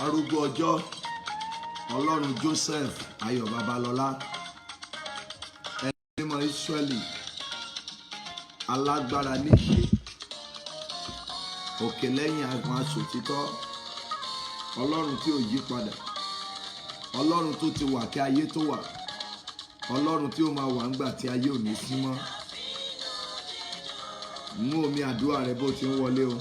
arúgbó ọjọ́, Ọlọ́run Joseph Ayọ̀ Babalọ́lá, ẹni mímọ́ Ísírẹ́lì, alágbára níṣe, òkè lẹ́yìn àwọn aṣòtítọ́, Ọlọ́run tí ò yí padà, Ọlọ́run tó ti wà kí ayé tó wà, Ọlọ́run tí ó máa wà ńgbà tí ayé ò ní sí mọ́. Mú omi àdúrà rẹ bó ti ń wọlé o.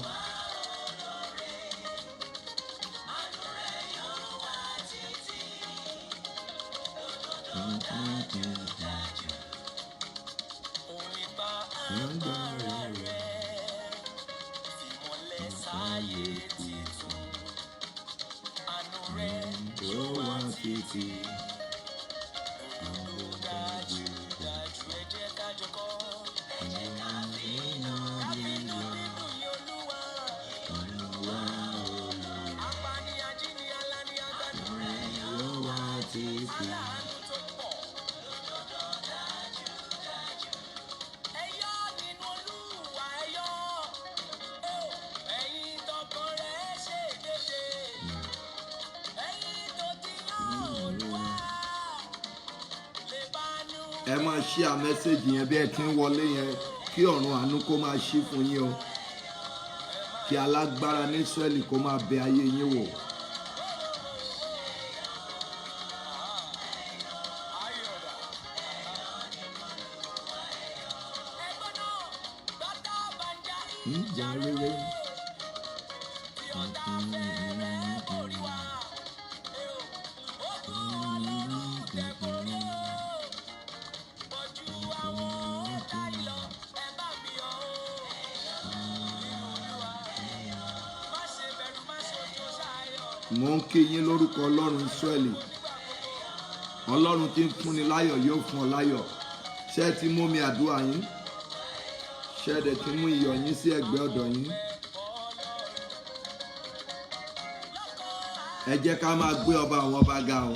Ẹ máa ṣí à mẹ́sẹ̀gì yẹn bí ẹ ti ń wọlé yẹn kí ọ̀run àánú kó máa ṣí fún yín o, kí alágbára ní Ísírẹ́lì kó máa bẹ ayé yín wò. Ìjà rere. Mo ń kí yín lórúkọ Ọlọ́run Ísírẹ́lì. Ọlọ́run tí ń fúnni láyọ̀ yóò fún ọ láyọ̀. Ṣé ẹ ti mú mi àdúrà yín? Ṣé ẹ dẹ̀ ti mú iyọ̀ yín sí ẹ̀gbẹ́ ọ̀dọ̀ yín? Ẹ jẹ́ ká máa gbé ọba àwọn ọba ga o.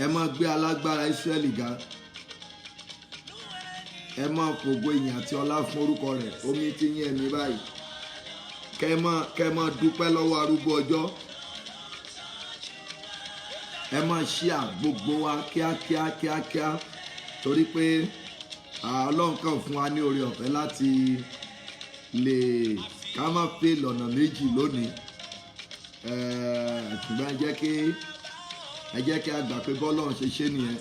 Ẹ máa gbé alágbára Ísírẹ́lì ga. Ẹ máa fògo ìyìn àti ọlá fún orúkọ rẹ̀. Omi ti yín ẹ̀mí báyìí. Kẹ́ máa dúpẹ́ lọ́wọ́ arúgbó ọjọ́. Ẹ máa ṣíà gbogbo wa kíákíá torí pé Ọlọ́run kàn fún wa ní oore ọ̀fẹ́ láti lè ká má fail ọ̀nà méjì lónìí. Ṣùgbọ́n ẹ jẹ́ kí a gbà pé bọ́lọ́run ṣe ṣe nìyẹn.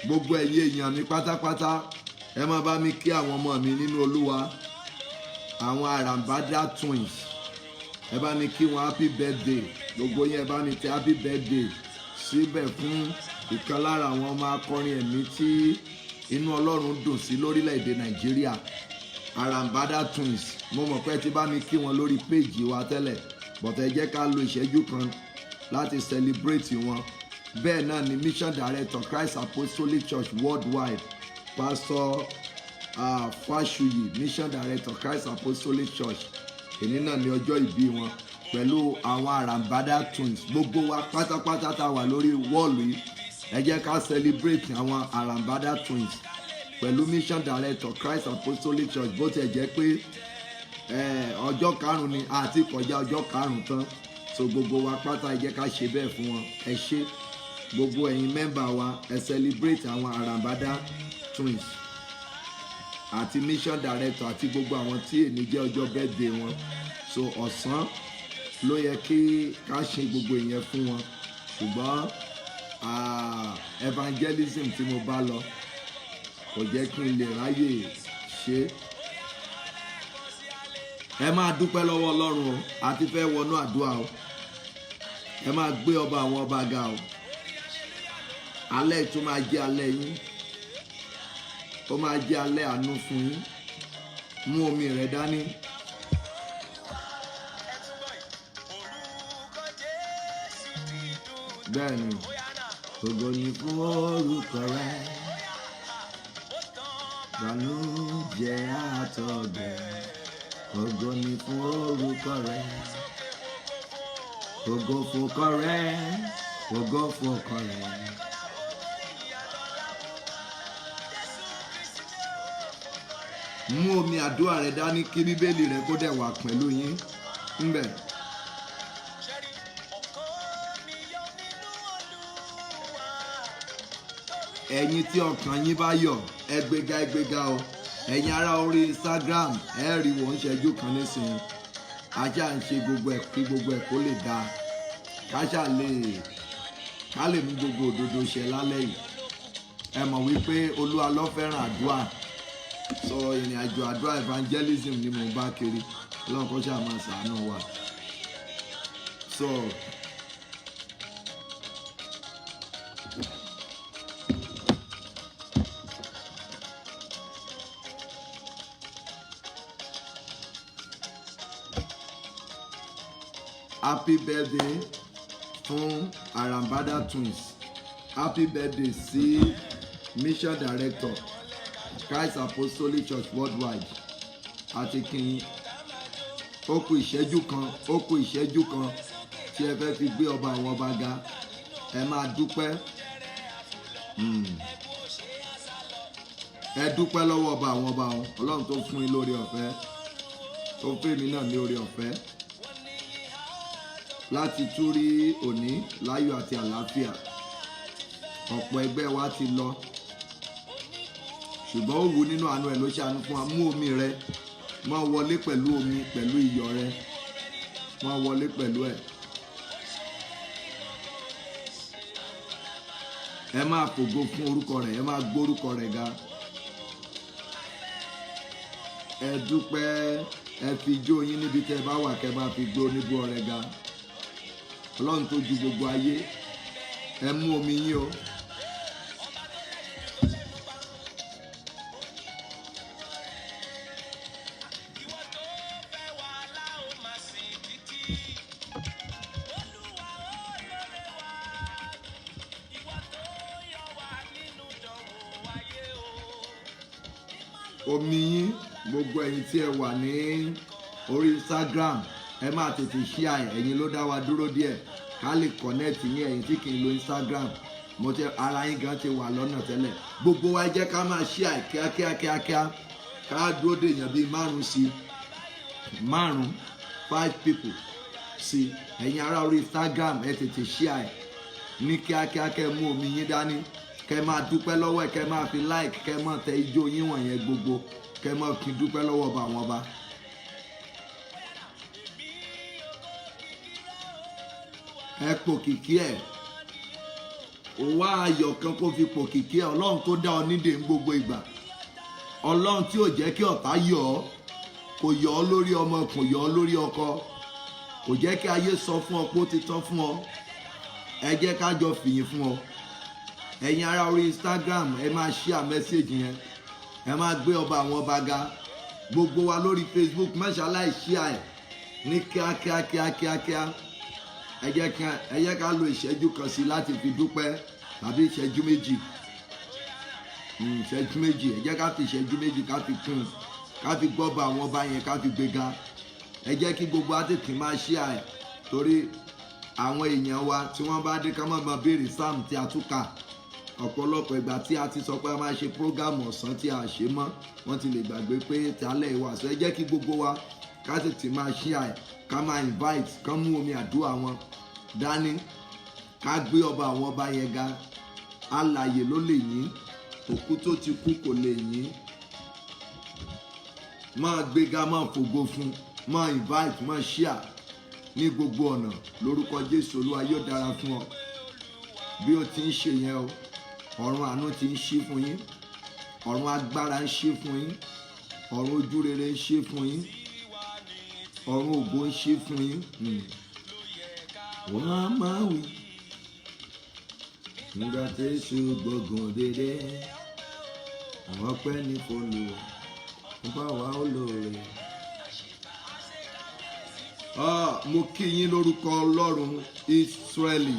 Gbogbo ẹ̀yin èèyàn mi pátápátá ẹ máa bá mi kí àwọn ọmọ mi nínú Olúwa, àwọn Arambada twins. Ẹ bá mi kí wọn happy birthday. Gbogbo yín ẹ bá mi tẹ happy birthday síbẹ̀ fún ìkan lára àwọn ọmọ akọrin ẹ̀mí tí inú Ọlọ́run dùn sí lórílẹ̀‐èdè Nàìjíríà, Arambada twins. Mo mọ̀ pé ti bá mi kí wọn lórí péèjì wa tẹ́lẹ̀, but ẹ jẹ́ ká lo ìṣẹ́jú kan láti celebrate wọn. Bẹ́ẹ̀ náà ni mission director Christ Apostolic Church Worldwide, Pastor Fashuyi, mission director Christ Apostolic Church. Èní náà ni ọjọ́ ìbí wọn pẹ̀lú àwọn Arambada twins. Gbogbo wa pátápátá tá a wà lórí wọ́ọ̀lù yìí, ẹ jẹ́ ká celebrate àwọn Arambada twins pẹ̀lú mission director Christ Apostolic Church. Bó tiẹ̀ jẹ́ pé ọjọ́ karùn-ún ni àti kọjá ọjọ́ karùn-ún tán, so gbogbo wa pátá ẹ jẹ́ ká ṣe bẹ́ẹ̀ fún wọn. Ẹ ṣé gbogbo ẹ̀yin mẹ́mbà wa, ẹ celebrate àwọn Arambada twins àti mission director àti gbogbo àwọn tí èní jẹ́ ọjọ́ birthday wọn. So ọ̀sán ló yẹ kí ká ṣe gbogbo ìyẹn fún wọn, ṣùgbọ́n evangelism tí mo bá lọ kò jẹ́ kí n lè ráyè ṣe. Ẹ máa dúpẹ́ lọ́wọ́ Ọlọ́run o, àti fẹ́ wọnú àdúrà o. Ẹ máa gbé ọba àwọn ọba ga o. Alẹ́ tó máa jẹ́ alẹ́ yín, ó máa jẹ́ alẹ́ àánú fún yín. Mú omi rẹ dání. Bẹ́ẹ̀ni, ògo ni fún orúkọ rẹ, ìbànújẹ́ àtọ̀gbẹ. Ògo ni fún orúkọ rẹ, ògo fòkọ rẹ, ògo fòkọ rẹ. Mú omi àdúrà rẹ dání kí bíbélì rẹ kó dẹ̀ wà pẹ̀lú yín ńbẹ̀. ẹ̀yin tí ọkàn yín bá yọ̀ ẹ gbéga o. Ẹ̀yin ará orí Instagram ẹ rí wọ́n ṣẹ́jú kan nísìnyí. Ajá ń ṣe gbogbo ẹ̀ kí gbogbo ẹ̀ kó lè dáa. Ká lè mú gbogbo òdodo ṣẹ lálẹ́ yìí. Ẹ mọ̀ wípé Olúwa ló fẹ́ràn àdúrà. Sọ ìrìn àjò àdúrà evangelism ni mo bá kiri. Ọlọ́run kó ṣáà máa ṣàánú wa. So happy birthday fún Arambada Twins. Happy birthday sí mission director Christ Apostolic Church Worldwide àti kìnyín. Ó kù ìṣẹ́jú kan tí ẹ fẹ́ fi gbé ọba àwọn ọba ga. Ẹ máa dúpẹ́. Ẹ dúpẹ́ lọ́wọ́ ọba àwọn ọba wọn. Ọlọ́run tó fún yín lórí ọ̀fẹ́, tó fún mi náà ní orí ọ̀fẹ́ láti tún rí òní láyọ̀ àti àlàáfíà. Ọ̀pọ̀ ẹgbẹ́ wa ti lọ, ṣùgbọ́n ó wù nínú àánú ẹ̀ ló ṣàánú fún wa. Mú omi rẹ, máa wọlé pẹ̀lú omi, pẹ̀lú iyọ̀ rẹ, máa wọlé pẹ̀lú ẹ̀. Ẹ máa fògo fún orúkọ rẹ̀, ẹ máa gbórúkọ rẹ̀ ga. Ẹ dúpẹ́, ẹ fi ijó yín níbi tẹ́ ẹ bá wà kẹ́ máa fi gbó oníbó ọrẹ ga. Ọlọ́run tó ju gbogbo ayé, ẹ mú omi yín o. Omi yín, gbogbo ẹ̀yin tí ẹ wà ní orí Instagram ẹ máa tètè share ẹ̀. Ẹ̀yin ló dá wa dúró díẹ̀ ká lè connect ní ẹ̀yin tí kì í lo Instagram. Ara yín gan ti wà lọ́nà tẹ́lẹ̀. Gbogbo wa jẹ́ ká máa share kíákíá ká dúró dè èèyàn bíi 5 people sí. Ẹ̀yin ará orí Instagram ẹ tètè share ẹ̀ ní kíákíá kẹ́ mú omi yín dání. Kẹ́ máa dúpẹ́ lọ́wọ́ ẹ̀, kẹ́ máa fi like, kẹ́ máa tẹ ijó yín wọ̀nyẹn gbogbo, kẹ́ máa kí dúpẹ́ lọ́wọ́ ọba àwọn ọba. Ẹ pòkìkí ẹ̀, wá ayọ̀ kan kó fi pòkìkí ẹ̀. Ọlọ́run tó dá ọ nídè ń gbogbo ìgbà, Ọlọ́run tí ò jẹ́ kí ọ̀tá yọ̀ ọ́, kò yọ̀ ọ́ lórí ọmọ, kò yọ̀ ọ́ lórí ọkọ, kò jẹ́ kí ayé sọ fún ọ pé ó ti tán fún ọ. Ẹ jẹ́ ká jọ fìyìn fún ọ. Ẹ̀yin ará orí Instagram ẹ máa share message yẹn, ẹ máa gbé ọba àwọn ọba ga. Gbogbo wa lórí Facebook máṣáláì share ẹ̀ ní kíákíá. Ẹ jẹ́ ká lo ìṣẹ́jú kan sí láti fi dúpẹ́, tàbí ìṣẹ́jú méjì. Ẹ jẹ́ ká fi ìṣẹ́jú méjì ká fi kún, ká fi gbọ́ ọba àwọn ọba yẹn, ká fi gbéga. Ẹ jẹ́ kí gbogbo wa tètè máa share ẹ̀, torí àwọn èèyàn wa tí wọ́n bá dé ká má máa béèrè sáàmù tí a tún kà. Ọ̀pọ̀lọpọ̀ ìgbà tí a ti sọ pé a máa ṣe prógámù ọ̀sán tí a ṣe mọ́, wọ́n ti lè gbàgbé pé tálẹ̀ ìwà. So ẹ jẹ́ kí gbogbo wa ká tètè máa share ẹ̀, ká máa invite, ká mú omi àdúrà wọn dání, ká gbé ọba àwọn ọba yẹn ga. Alààyè ló lè yìn, òkú tó ti kú kò lè yìn. Máa gbéga, máa fògo fún, máa invite, máa share ní gbogbo ọ̀nà. Lórúkọ Jésù Olúwa yóò dára fún ọ. Bí o ti ń ṣe yẹn o, ọ̀run àánú ti ń ṣí fún yín, ọ̀run agbára ń ṣí fún yín, ọ̀run ojú rere ń ṣí fún yín, ọ̀run ògo ń ṣí fún yín. Wọ́n á máa wí nígbà tí èṣù gbọ̀ngàn dédé, àwọn ọpẹ́ ní fọlù nípa wa olóore. Mo kí yín lórúkọ Ọlọ́run Ísírẹ́lì.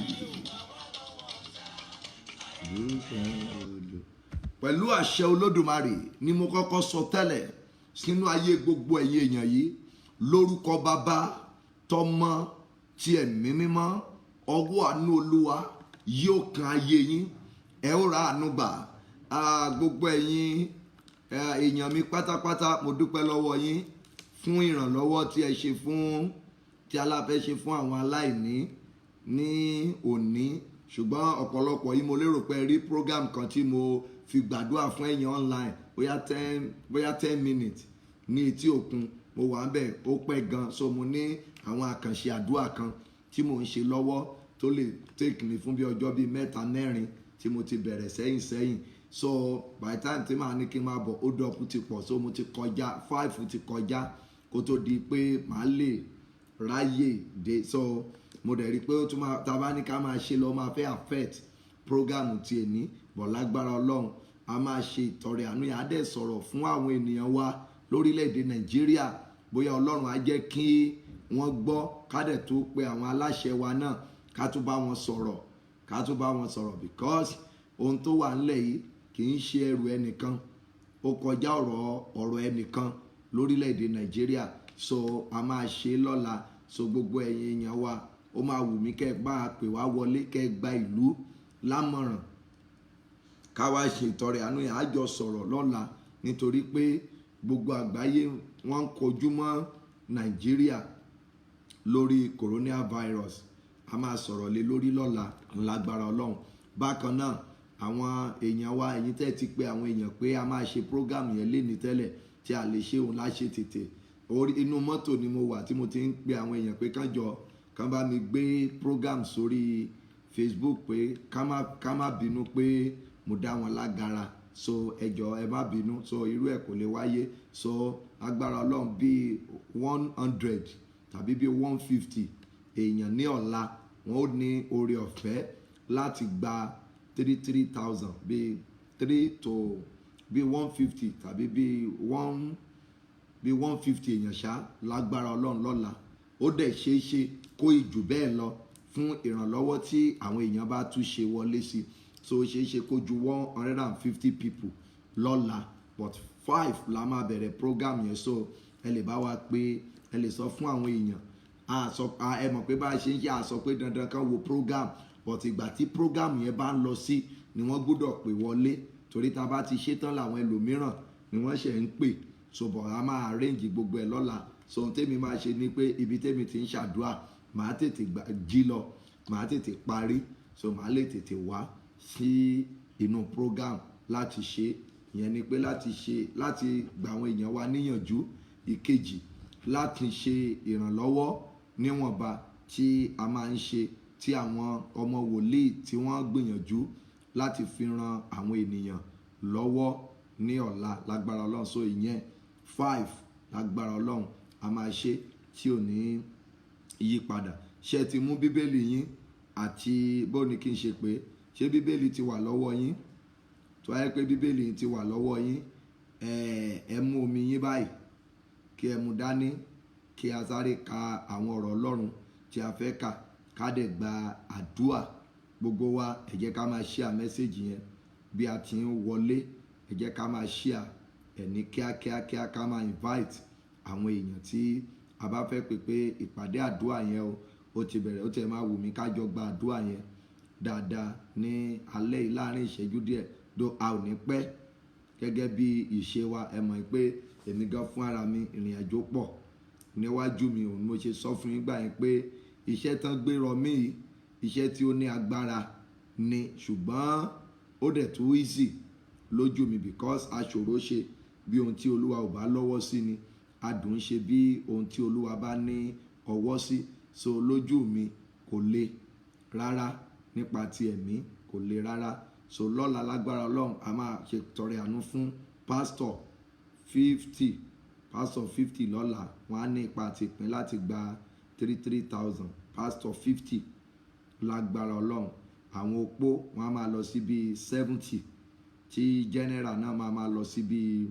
Pẹ̀lú àṣẹ Olódùmarè ni mo kọ́kọ́ sọ tẹ́lẹ̀ sínú ayé gbogbo ẹ̀yin èèyàn yìí, lórúkọ Bàbá, tọmọ, ti ẹ̀mí mímọ́. Ọwọ́ àánú Olúwa yóò kan ayé yín, ẹ ó ra àánú gbà. Gbogbo ẹ̀yin èèyàn mi pátápátá, mo dúpẹ́ lọ́wọ́ yín fún ìrànlọ́wọ́ tí ẹ ṣe fún, tí aláfẹ́ ṣe fún àwọn aláìní ní òní ṣùgbọ́n ọ̀pọ̀lọpọ̀ yìí mo lérò pé rí program kan tí mo fi gbàdúrà fún ẹ̀yin online bóyá 10 minutes ní etí òkun mo wà ń bẹ̀ ó pẹ́ gan, so mo ní àwọn àkànṣe àdúrà kan tí mo ń ṣe lọ́wọ́ tó lè take mi fún bí ọjọ́ bíi 3-4 tí mo ti bẹ̀rẹ̀ sẹ́yìn so by the time tí màá ní kí n máa bọ̀ ó dọ̀pù ti pọ̀, so mo ti kọjá 5 ti kọjá kó tó di pé màá lè ráyè dé, so mo dẹ̀ rí i pé ó tún máa tá a bá ní ká máa ṣe lọ máa fẹ́ affect program ti èní bọ̀ lágbára Ọlọ́run a máa ṣe ìtọrẹ àánú yẹn á dẹ̀ sọ̀rọ̀ fún àwọn ènìyàn wa lórílẹ̀‐èdè Nàìjíríà bóyá Ọlọ́run á jẹ́ kí wọ́n gbọ́ ká dẹ̀ tó pe àwọn aláṣẹ wa náà ká tún bá wọn sọ̀rọ̀ because ohun tó wà ńlẹ̀ yìí kì í ṣe ẹrù ẹnìkan ó kọjá ọ̀rọ̀ ẹnìkan lórílẹ̀‐èdè Nàìjíríà, so a máa ṣe lọ́la, so gbogbo ẹ̀yin èèyàn wa ó máa wù mí kẹ́ ẹ bá a pè wá wọlé kẹ́ ẹ gba ìlú lámọ̀ràn ká wá ṣe ìtọrẹ àánú yẹn á jọ sọ̀rọ̀ lọ́la nítorí pé gbogbo àgbáyé wọ́n ń kojú mọ́ Nàìjíríà lórí coronavirus, a máa sọ̀rọ̀ lé lórí lọ́la lágbára Ọlọ́run. Bákan náà àwọn èèyàn wa ẹ̀yin tẹ́ ti pé àwọn èèyàn pé a máa ṣe program yẹn léni tẹ́lẹ̀ tí a lè ṣe òun láṣẹ tètè inú mọ́tò ni mo wà tí mo ti ń pe àwọn èèyàn pé kán bá mi gbé program sórí Facebook pé ká má bínú pé mo dá wọn lágara, so ẹ jọ̀ọ́ ẹ má bínú, so irú ẹ̀ kò lè wáyé, so agbára Ọlọ́run bíi 100 tàbí bíi 150 èèyàn ní ọ̀la wọn ó ní oore ọ̀fẹ́ láti gba 3,000 bíi 150 tàbí bíi 150 èèyàn ṣá lágbára Ọlọ́run lọ́la. Ó dẹ̀ ṣeé ṣe kó ìjù bẹ́ẹ̀ lọ fún ìrànlọ́wọ́ tí àwọn èèyàn bá tún ṣe wọlé sí, so ó ṣeé ṣe kó ju 150 people lọ́la, but 5 la máa bẹ̀rẹ̀ program yẹn, so ẹ lè bá wa pé ẹ lè sọ fún àwọn èèyàn ẹ mọ̀ pé bá a ṣe ń ṣe àsọ pé dandan kan wo program, but ìgbà tí program yẹn bá ń lọ sí ni wọ́n gbọ́dọ̀ pè wọlé torí tá a bá ti ṣetán làwọn ẹlòmíràn ni wọ́n ṣe ń pè, so bọ̀ a máa arrange gbogbo ẹ̀ lọ́la. So ohun tèmi máa ṣe ni pé ibi tèmi ti ń ṣàdúrà màá tètè jí lọ, màá tètè parí, so màá lè tètè wá sí inú program láti ṣe ìyẹn ni pé láti gba àwọn èèyàn wa níyànjú, ìkejì láti ṣe ìrànlọ́wọ́ níwọ̀nba tí a máa ń ṣe tí àwọn ọmọ wòlíì tí wọ́n gbìyànjú láti fi ran àwọn ènìyàn lọ́wọ́ ní ọ̀la lágbára Ọlọ́run, so ìyẹn 5 lágbára Ọlọ́run a máa ṣe tí ò ní yípadà. Ṣé ti mú bíbélì yín àti bó ni kí n ṣe pé ṣé bíbélì ti wà lọ́wọ́ yín? tó wáyé pé bíbélì yín ti wà lọ́wọ́ yín ẹ mú omi yín báyìí kí ẹ mú dání kí a sáré ka àwọn ọ̀rọ̀ Ọlọ́run tí a fẹ́ kà ká dẹ̀ gba àdúà gbogbo wa. Ẹ jẹ́ ká máa share message yẹn bí a ti ń wọlé, ẹ jẹ́ ká máa share ní kíákíá ká máa invite àwọn èèyàn tí a bá fẹ́ pé ìpàdé àdúà yẹn ó ti bẹ̀rẹ̀, ó ti máa wù mí ká jọ gba àdúà yẹn dáadáa ní alẹ́ yìí láàrin ìṣẹ́jú díẹ̀ dó a ò ní pẹ́ gẹ́gẹ́ bí ìṣe wa. Ẹ mọ̀ pé èmi gan fún ara mi ìrìn àjò pọ̀ níwájú mi, òun mo ṣe sọ fún yín gbà yẹn pé iṣẹ́ tán gbé rọ mí yìí iṣẹ́ tí ó ní agbára ni, ṣùgbọ́n ó dẹ̀ tún easy lójú mi because aṣòro ṣe bí ohun tí Olúwa ò bá lọ́wọ́ sí ni, adùn ṣe bí ohun tí Olúwa bá ní ọwọ́ sí, so lójú mi kò le rárá nípa ti ẹ̀mí kò le rárá. So lọ́la lágbára Ọlọ́run a máa ṣe tọrẹ àánú fún pásítọ̀ 50 lọ́la, wọ́n á ní ipa àti ìpín láti gba 3,000 pásítọ̀ 50 lágbára Ọlọ́run. Àwọn opó wọ́n á máa lọ sí bíi 70 tí general náà máa lọ sí bíi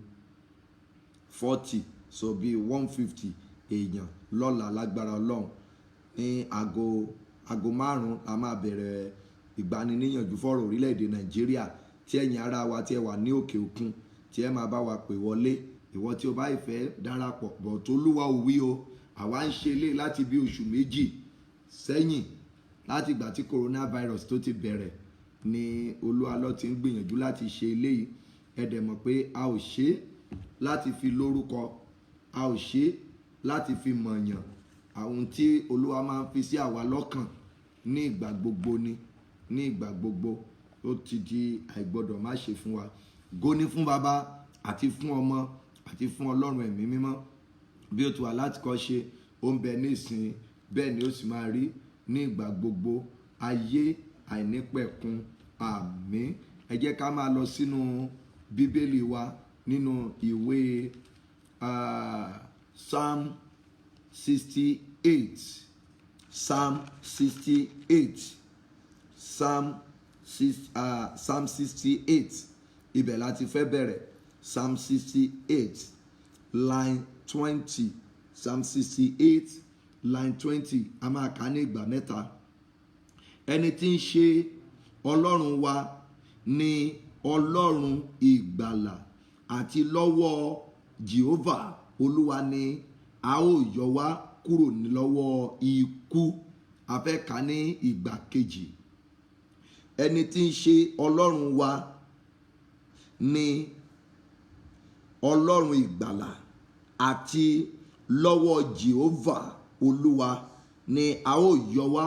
40, so bíi 150 èèyàn lọ́la lágbára Ọlọ́run. Ní aago 5 a máa bẹ̀rẹ̀ ìgbaniníyànjú fọ́rọ̀ orílẹ̀-èdè Nàìjíríà tí ẹ̀yin ará wa tí ẹ wà ní òkè òkun tí ẹ máa bá wa pè wọlé. Ìwọ tí o bá ìfẹ́ darapọ̀ bọ̀ tó Olúwa ò wí o, àwa ń ṣe lé láti bí oṣù méjì sẹ́yìn láti ìgbà tí coronavirus tó ti bẹ̀rẹ̀ ni Olúwa ló ti ń gbìyànjú láti ṣe eléyìí. Ẹ dẹ̀ mọ̀ pé a ò ṣe láti fi lórúkọ, a ò ṣe láti fi mọ̀yàn. Àwọn tí Olúwa máa ń fi sí àwa lọ́kàn ní ìgbà gbogbo ni ní ìgbà gbogbo. Ó ti di àìgbọ́dọ̀ má ṣe fún wa. Ògo ni fún Baba àti fún Ọmọ àti fún Ọlọ́run ẹ̀mí mímọ́, bí ó ti wà láti kọ́ ṣe, ó ń bẹ ní ìsìn, bẹ́ẹ̀ ni ó sì máa rí ní ìgbà gbogbo, ayé àìnípẹ̀kun. Àmín. Ẹ jẹ́ ká máa lọ sínú Bíbélì wa nínú ìwé Psalm 68. Psalm 68. Psalm 68. Ibẹ̀ láti fẹ́ bẹ̀rẹ̀. Psalm 68 line 20. Psalm 68 line 20. A máa kà ní ìgbà mẹ́ta. Ẹni tí ń ṣe Ọlọ́run wa ni Ọlọ́run ìgbàlà, àti lọ́wọ́ Jehovah Olúwa ni a ó yọ wá kúrò lọ́wọ́ ikú. A fẹ́ kà ní ìgbà kejì. Ẹni tí ń ṣe Ọlọ́run wa ni Ọlọ́run ìgbàlà, àti lọ́wọ́ Jehovah Olúwa ni a ó yọ wá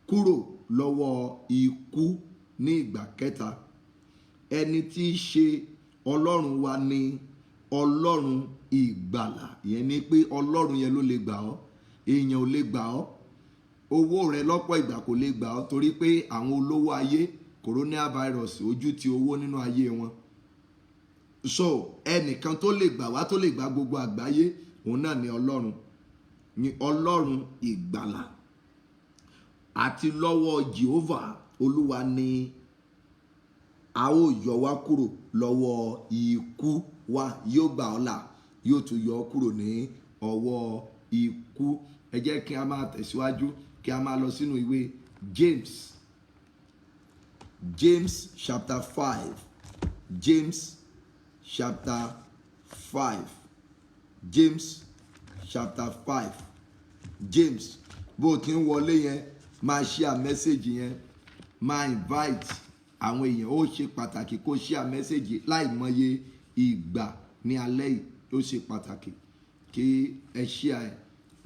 kúrò lọ́wọ́ ikú. Ní ìgbà kẹta, ẹni tí ń ṣe Ọlọ́run wa ni Ọlọ́run ìgbàlà. Ìyẹn ni pé Ọlọ́run yẹn ló lè gbà ọ́, èèyàn ò lè gbà ọ́, owó rẹ lọ́pọ̀ ìgbà kò lè gbà ọ́, torí pé àwọn olówó ayé, coronavirus ojú ti owó nínú ayé wọn. So ẹnìkan tó lè gbà wá, tó lè gbà gbogbo àgbáyé, òun náà ni Ọlọ́run, ni Ọlọ́run ìgbàlà, àti lọ́wọ́ Jehovah Olúwa ni a ó yọ wá kúrò lọ́wọ́ ikú. Wa yóò gbà ọ́ là, yóò tún yọ ọ́ kúrò ní ọwọ́ ikú. Ẹ jẹ́ kí a máa tẹ̀síwájú, kí a máa lọ sínú ìwé James. James chapter 5. James chapter 5. James chapter 5. James, bó ti ń wọlé yẹn, máa share message yẹn, máa invite àwọn èèyàn. Ó ṣe pàtàkì kó share message láìmọye ìgbà ní alẹ́ yìí. Ó ṣe pàtàkì kí ẹ share ẹ̀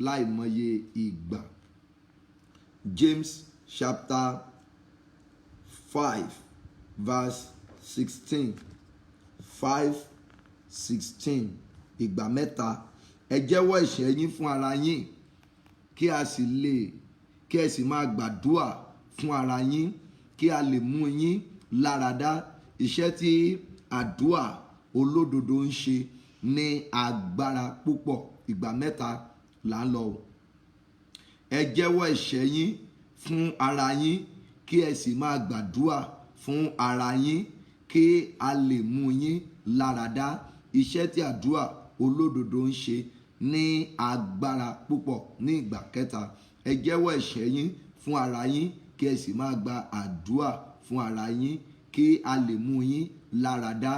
láìmọye ìgbà. James chapter 5 verse 16. 5:16. Ìgbà mẹ́ta. Ẹ jẹ́wọ́ ẹ̀ṣẹ̀ yín fún ara yín, kí ẹ sì máa gbàdúrà fún ara yín, kí a lè mú yín láradá. Iṣẹ́ tí àdúrà olódodo ń ṣe ní agbára púpọ̀. Ìgbà mẹ́ta là ń lọ. Ẹ jẹ́wọ́ ẹ̀ṣẹ̀ yín fún ara yín, kí ẹ sì máa gbàdúrà fún ara yín, kí a lè mú yín láradá. Iṣẹ́ tí àdúrà olódodo ń ṣe ní agbára púpọ̀. Ní ìgbà kẹta, ẹ jẹ́wọ́ ẹ̀ṣẹ̀ yín fún ara yín, kí ẹ sì máa gba àdúrà fún ara yín, kí a lè mú yín láradá.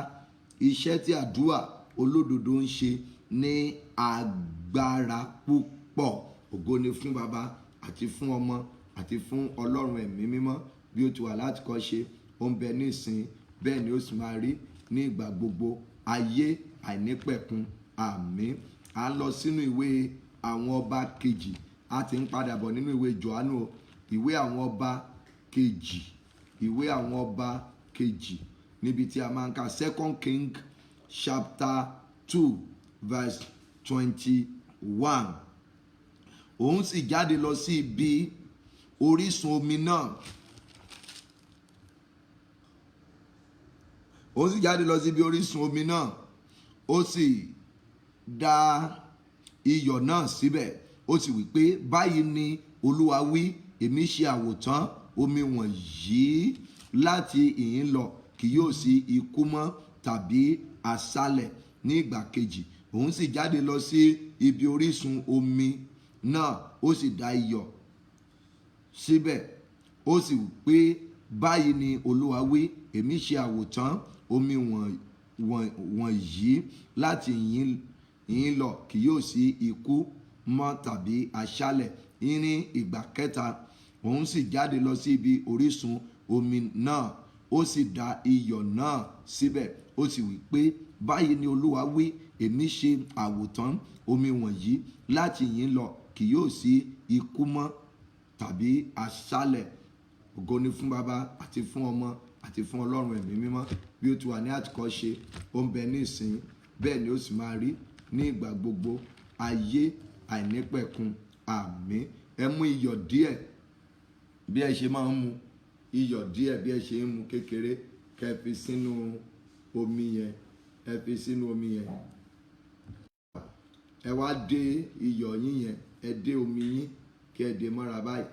Iṣẹ́ tí àdúrà olódodo ń ṣe ní agbára púpọ̀. Ògo ni fún Baba àti fún Ọmọ àti fún Ọlọ́run ẹ̀mí mímọ́, bí ó ti wà láti kọ́ ṣe, ó ń bẹ ní ìsìn, bẹ́ẹ̀ ni ó sì máa rí ní ìgbà gbogbo, ayé àìnípẹ̀kun. Àmín. A lọ sínú ìwé àwọn ọba kejì. A ti ń padà bọ̀ nínú ìwé Jòhánù. Ìwé àwọn ọba kejì. Ìwé àwọn ọba kejì, níbi tí a máa ń ka 2 King chapter 2 verse 21. Òun sì jáde lọ sí ibi orísun omi náà. Òun sì jáde lọ sí ibi orísun omi náà. Ó sì dà iyọ̀ náà síbẹ̀. Ó sì wí pé, báyìí ni Olúwa wí, èmi ṣe àwòtán omi wọ̀nyí láti ìhín lọ, kì yóò sí ikú mọ́ tàbí aṣálẹ̀. Ní ìgbà kejì, òun sì jáde lọ sí ibi orísun omi náà. Ó sì dà iyọ̀ síbẹ̀. Ó sì wí pé, báyìí ni Olúwa wí, èmi ṣe àwòtán omi wọ̀nyí láti ìhín lọ, kì yóò sí ikú mọ́ tàbí aṣálẹ̀. Ní ìgbà kẹta, òun sì jáde lọ sí ibi orísun omi náà. Ó sì dà iyọ̀ náà síbẹ̀. Ó sì wí pé, báyìí ni Olúwa wí, èmi ṣe àwòtán omi wọ̀nyí láti ìhín lọ, kì yóò sí ikú mọ́ tàbí aṣálẹ̀. ògo ni fún baba àti fún ọmọ àti fún ọlọ́run ẹ̀mí mímọ́ bí ó ti wà ní àtìkọ́ṣe ó ń bẹ ní ìsìn bẹ́ẹ̀ ni ó sì máa rí ní ìgbà gbogbo ayé àìnípẹ̀kun àmín. Ẹ mú iyọ̀ díẹ̀ bí ẹ ṣe máa ń mu iyọ̀ díẹ̀ bí ẹ ṣe ń mu kékeré kẹ́ fi sínú omi yẹn ẹ fi sínú omi yẹn ẹ wá dé iyọ̀ yín yẹn ẹ dé omi yín kí ẹ dé mọ́ra báyìí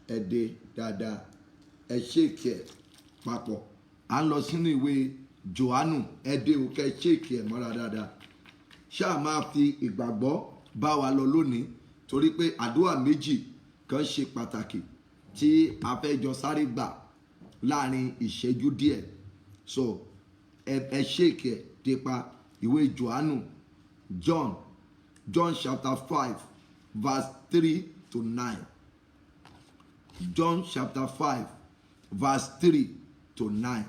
ẹ dé dáadáa ẹ ṣèkì ẹ papọ̀ à ń lọ sínú ìwé Jòhánù ẹ dé o kẹ́ ṣèkì ẹ mọ́ra dáadáa ṣáà máa fi ìgbàgbọ́ bá wa lọ lónìí torí pé àdúrà méjì kan ṣe pàtàkì tí a fẹ́ jọ sáré gbà láàrin ìṣẹ́jú díẹ̀ so ẹ ṣèkì ẹ dé pa ìwé Jòhánù John chapter 5 verse 3 to 9. John chapter 5 verse 3 to 9.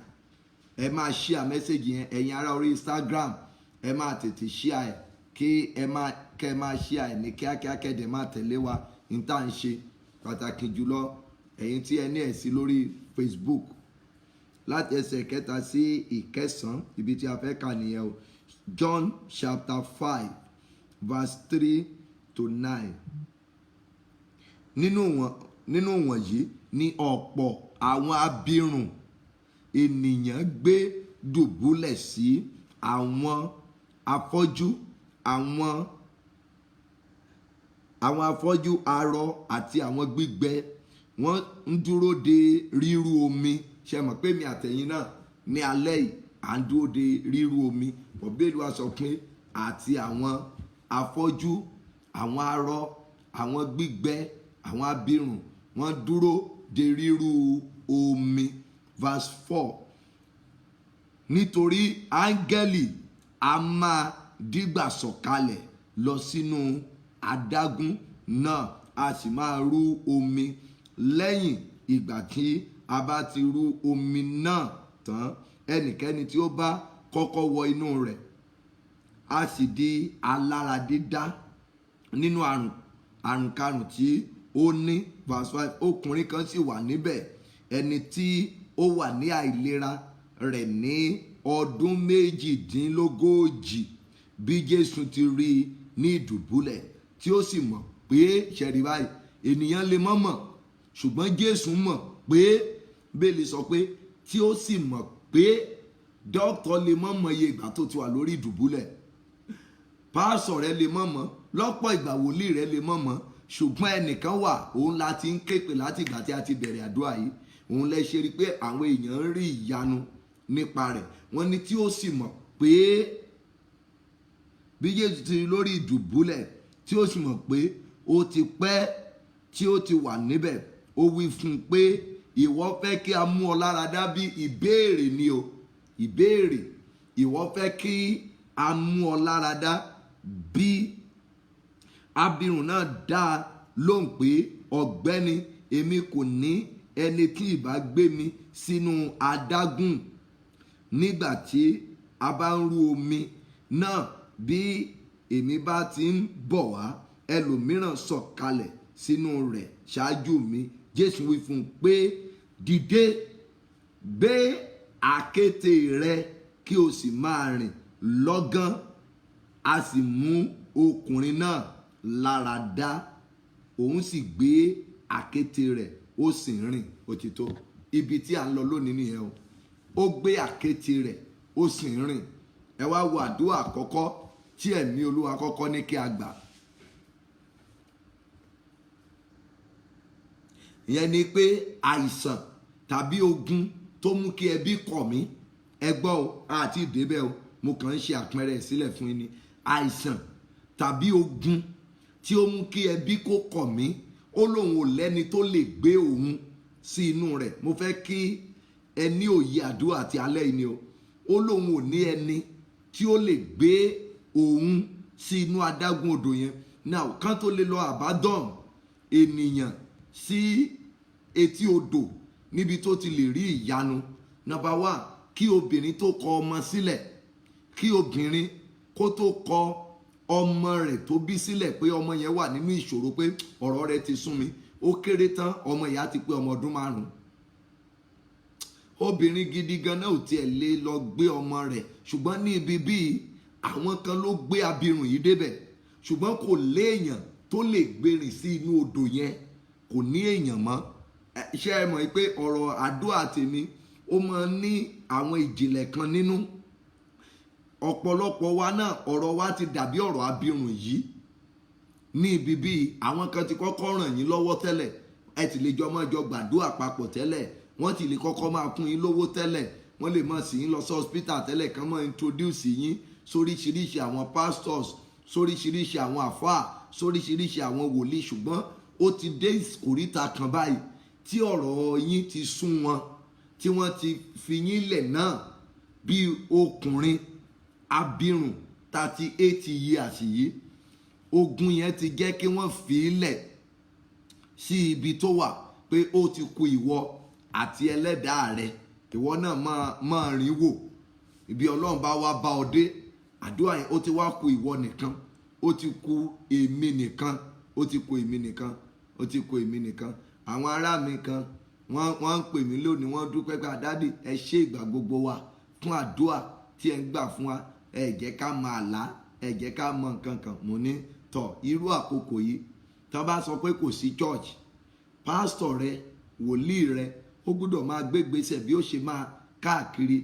Ẹ máa share message yẹn ẹ̀yin ará orí Instagram ẹ máa tètè share ẹ̀ kí ẹ máa share ẹ̀ ní kíákíá kẹ́dẹ̀ máa tẹ̀lé wa ní tá à ń ṣe pàtàkì jùlọ ẹ̀yin tí ẹ ní ẹ̀ sí lórí Facebook láti ẹsẹ̀ kẹta sí ìkẹsàn-án ibi tí a fẹ́ kà nìyẹn o. John chapter 5 verse 3 to 9. Nínú wọ̀nyí ni ọ̀pọ̀ àwọn abirùn ènìyàn gbé dùbúlẹ̀ sí àwọn afọ́jú arọ àti àwọn gbígbẹ wọ́n ń dúró de ríru omi ṣe mọ̀ pé mi àtẹ̀yin náà ní alẹ́ yìí à ń dúró de ríru omi ọ̀bẹ́lú wa sọ pé àti àwọn afọ́jú àwọn arọ àwọn gbígbẹ àwọn abirùn wọ́n dúró de ríru omi. Verse 4. Nítorí áńgẹ́lì a máa dígbà sọ̀kalẹ̀ lọ sínú adágún náà a sì máa rú omi lẹ́yìn ìgbà tí a bá ti rú omi náà tán ẹnikẹ́ni tí ó bá kọ́kọ́ wọ inú rẹ̀ a sì di alára dídá nínú àrùnkárùn tí ó ní. Verse 5. Ọkùnrin kan sì wà níbẹ̀ ẹni tí ó wà ní àìlera rẹ̀ ní ọdún méjìdínlógójì bí Jésù ti rí i ní ìdùbúlẹ̀ tí ó sì mọ̀ pé ṣẹ̀rí báyìí ènìyàn lè mọ̀ ṣùgbọ́n Jésù mọ̀ pé bẹ́ẹ̀lì sọ pé tí ó sì mọ̀ pé dókítà lè mọ̀ iye ìgbà tó ti wà lórí ìdùbúlẹ̀ pásọ̀ rẹ̀ lè mọ̀ lọ́pọ̀ ìgbà wòlíì rẹ̀ lè mọ̀ ṣùgbọ́n ẹnìkan wà òun la ti ń képe láti ìgbà tí a ti bẹ̀rẹ̀ àdúrà yìí òun lẹ ṣe rí pé àwọn èèyàn ń rí ìyanu nípa rẹ̀ wọ́n ní tí ó sì mọ̀ pé bí Jésù ti lórí ìdùbúlẹ̀ tí ó sì mọ̀ pé ó ti pẹ́ tí ó ti wà níbẹ̀ ó wí fún un pé ìwọ fẹ́ kí a mú ọ lára dá bí ìbéèrè ni o ìbéèrè ìwọ fẹ́ kí a mú ọ lára dá bí abirùn náà dá lóhùn pé ọ̀gbẹ́ni èmi kò ní ẹni tí ìbá gbé mi sínú adágún nígbà tí a bá ń rú omi náà bí èmi bá ti ń bọ̀ wá ẹlòmíràn sọ̀kalẹ̀ sínú rẹ̀ ṣáájú mi. Jésù wí fún un pé dìde gbé àkéte rẹ kí o sì máa rìn lọ́gán a sì mú ọkùnrin náà lára dá òun sì gbé àkéte rẹ̀ ó sì ń rìn òtítọ́ ibi tí a ń lọ lónìí nìyẹn o ó gbé àkéte rẹ̀ ó sì ń rìn. Ẹ wá wo àdúrà àkọ́kọ́ tí ẹ̀mí Olúwa kọ́kọ́ ní kí a gbà ìyẹn ni pé àìsàn tàbí ogun tó mú kí ẹbí kọ̀ mí ẹ gbọ́ o àti ìdébẹ̀ o mo kàn ń ṣe àpẹẹrẹ sílẹ̀ fún yín ni àìsàn tàbí ogun tí ó mú kí ẹbí kó kọ̀ mí ó lóun ò lẹ́ni tó lè gbé òun sí inú rẹ̀. Mo fẹ́ kí ẹ ní òye àdúrà àti alẹ́ yìí ni o ó lóun ò ní ẹni tí ó lè gbé òun sí inú adágún odò yẹn. Now kán tó lè lọ àbádọ́n ènìyàn sí etí odò níbi tó ti lè rí ìyanu. Number 1 kí obìnrin tó kọ ọmọ sílẹ̀ kí obìnrin kó tó kọ ọmọ rẹ̀ tó bí sílẹ̀ pé ọmọ yẹn wà nínú ìṣòro pé ọ̀rọ̀ rẹ̀ ti sún mi ó kéré tán ọmọ ìyá ti pé ọmọ ọdún 5. obìnrin gidi gan náà ò tiẹ̀ lè lọ gbé ọmọ rẹ̀, ṣùgbọ́n ní ibi bíi àwọn kan ló gbé abirùn yìí débẹ̀, ṣùgbọ́n kò léèyàn tó lè gbèrìn sí inú odò yẹn, kò ní èèyàn mọ́. ṣé ẹ mọ̀ pé ọ̀rọ̀ àdúrà tèmi ó máa ń ní àwọn ìjìnlẹ̀ kan nínú. ọ̀pọ̀lọpọ̀ wa náà ọ̀rọ̀ wa ti dàbí ọ̀rọ̀ abirùn yìí. ní ibi bíi àwọn kan ti kọ́kọ́ ràn yín lọ́wọ́ tẹ́lẹ̀, ẹ ti lè jọ máa jọ gbàdúrà papọ̀ tẹ́lẹ̀, wọ́n ti lè kọ́kọ́ máa kún yín lówó tẹ́lẹ̀, wọ́n lè máa sì yín lọ sí hospital tẹ́lẹ̀, kán máa introduce yín sóríṣiríṣi àwọn pastors, sóríṣiríṣi àwọn àfáà, sóríṣiríṣi àwọn wòlíì. ṣùgbọ́n ó ti dé ìkòríta kan báyìí tí ọ̀rọ̀ yín ti sún wọn, tí wọ́n ti fi yín lẹ̀ náà bí ọkùnrin abirùn 38 years yìí. ogun yẹn ti jẹ́ kí wọ́n fi í lẹ̀ sí ibi tó wà pé ó ti kù ìwọ àti ẹlẹ́dàá rẹ. ìwọ náà máa rìn wò ibi Ọlọ́run bá wá bá ọ dé. àdúrà yẹn ó ti wá kù ìwọ nìkan, ó ti kù èmi nìkan, ó ti kù èmi nìkan, ó ti kù èmi nìkan. àwọn ará mi kan wọ́n ń pè mí lónìí, wọ́n dúpẹ́ pé dádì ẹ ṣé ìgbà gbogbo wa fún àdúrà tí ẹ ń gbà fún wa, ẹ jẹ́ ká máa là, ẹ jẹ́ ká mọ nǹkan kan. mo ní tọ̀ irú àkókò yìí tó bá sọ pé kò sí church, pásítọ̀ rẹ wòlíì rẹ ó gbọ́dọ̀ máa gbégbèsè bí ó ṣe máa káàkiri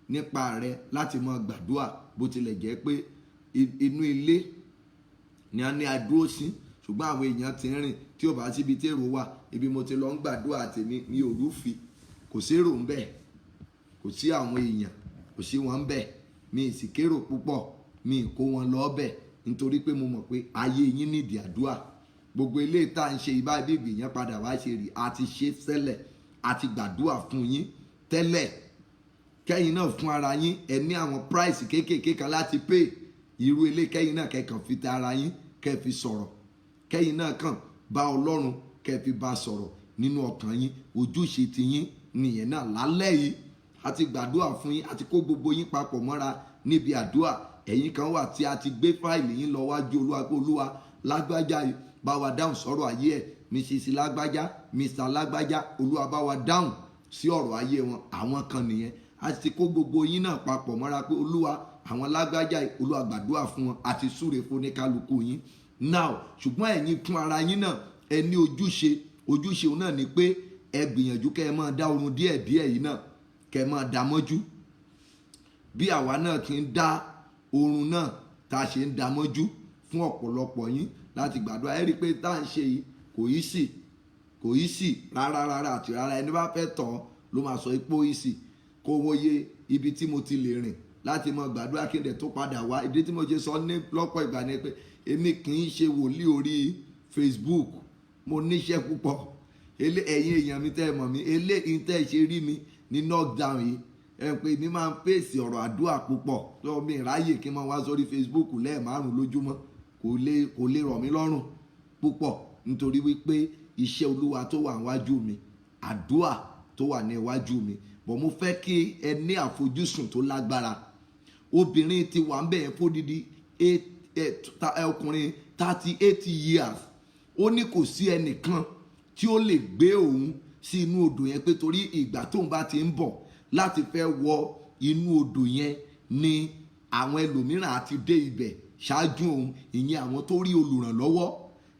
nípa rẹ láti máa gbàdúrà, bó tilẹ̀ jẹ́ pé inú ilé ni a ní adúró sí, ṣùgbọ́n àwọn èèyàn ti ń rìn tí ò bá síbi tí èrò wà. ibi mo ti lọ ń gbàdúrà tèmi ní òrùfi, kò sí èrò ń bẹ̀, kò sí àwọn èèyàn, kò sí wọn ń bẹ̀, mi ì sì kérò púpọ̀, mi ì kó wọn lọ bẹ̀, nítorí pé mo mọ̀ pé ayé yín nídìí àdúrà. gbogbo ilé tá à ń ṣe ibà bíbí yẹn padà wá ṣe rí, a ti ṣe tẹ́lẹ̀, a ti gbàdúrà fún yín tẹ́lẹ̀. kẹ́yìn náà fún ara yín ẹ ní àwọn price kéékèèké kan láti pay. irú ilé kẹ́yìn náà kẹ́kàn fi ta ara yín kẹ́ fi sọ̀rọ̀, kẹ́yìn náà kàn bá Ọlọ́run kẹ́ fi bá sọ̀rọ̀ nínú ọkàn yín. ojúṣe ti yín nìyẹn náà. lálẹ́ yìí a ti gbàdúrà fún yín, a ti kó gbogbo yín papọ̀ mọ́ra níbi àdúrà. ẹ̀yin kan wà tí a ti gbé fáìlì yín lọ wájú Olúwa pé Olúwa lágbájá yìí bá wa dáhùn sọ̀rọ̀ ayé ẹ̀, Mrs lágbájá, Mr lágbájá, Olúwa bá wa dáhùn sí ọ̀rọ̀ ayé wọn. àwọn kan nìyẹn. a ti kó gbogbo yín náà papọ̀ mọ́ra pé Olúwa àwọn lágbájá yìí, Olúwa gbàdúrà fún wọn, àti súre fún oníkálukú yín. now ṣùgbọ́n ẹ̀yin fún ara yín náà ẹ ní ojúṣe òun náà ni pé ẹ gbìyànjú kẹ́ ẹ máa dá oorun díẹ̀díẹ̀ yìí náà, kẹ́ ẹ máa dá mọ́jú bí àwa náà ti ń dá oorun náà tá a ṣe ń dá mọ́jú fún ọ̀pọ̀lọpọ̀ yín láti gbàdúrà. ẹ rí i pé tá à ń ṣe yìí kò yí sì rárá àti rárá. ẹni bá fẹ́ tọ̀ ló máa sọ ipò yìí sì. kó wòye ibi tí mo ti lè rìn láti mọ gbàdúrà kí n dẹ̀ tó padà wá. ìdí tí mo ṣe sọ ní lọ́pọ̀ ìgbà ni pé èmi kì í ṣe wòlíì orí Facebook, mo níṣẹ́ púpọ̀. ẹ̀yin èèyàn mi tẹ́ ẹ mọ̀ mí, eléyìí tẹ́ ẹ ṣe rí mi ní knockdown yìí, ẹ pé mi máa ń fèsì ọ̀rọ̀ àdúrà púpọ̀. lọ́wọ́ mi ráyè kí n máa wá sórí Facebook lẹ́ẹ̀márùn lójúmọ́, kò lè rọ̀ mí lọ́rùn púpọ̀, nítorí wípé iṣẹ́ Olúwa tó wà níwájú mi, àdúrà tó wà ní iwájú mi. bọ̀ mo fẹ́ kí ẹ ní àfojúsùn tó lágbára. obìnrin ti wà ń bẹ̀yẹn fódìdí ọkùnrin 38 years. ó ní kò sí ẹnìkan tí ó lè gbé òun sí inú odò yẹn, pé torí ìgbà tóun bá ti ń bọ̀ láti fẹ́ wọ inú odò yẹn ni àwọn ẹlòmíràn àti dé ibẹ̀ ṣáájú òun, ìyẹn àwọn tó rí olùrànlọ́wọ́.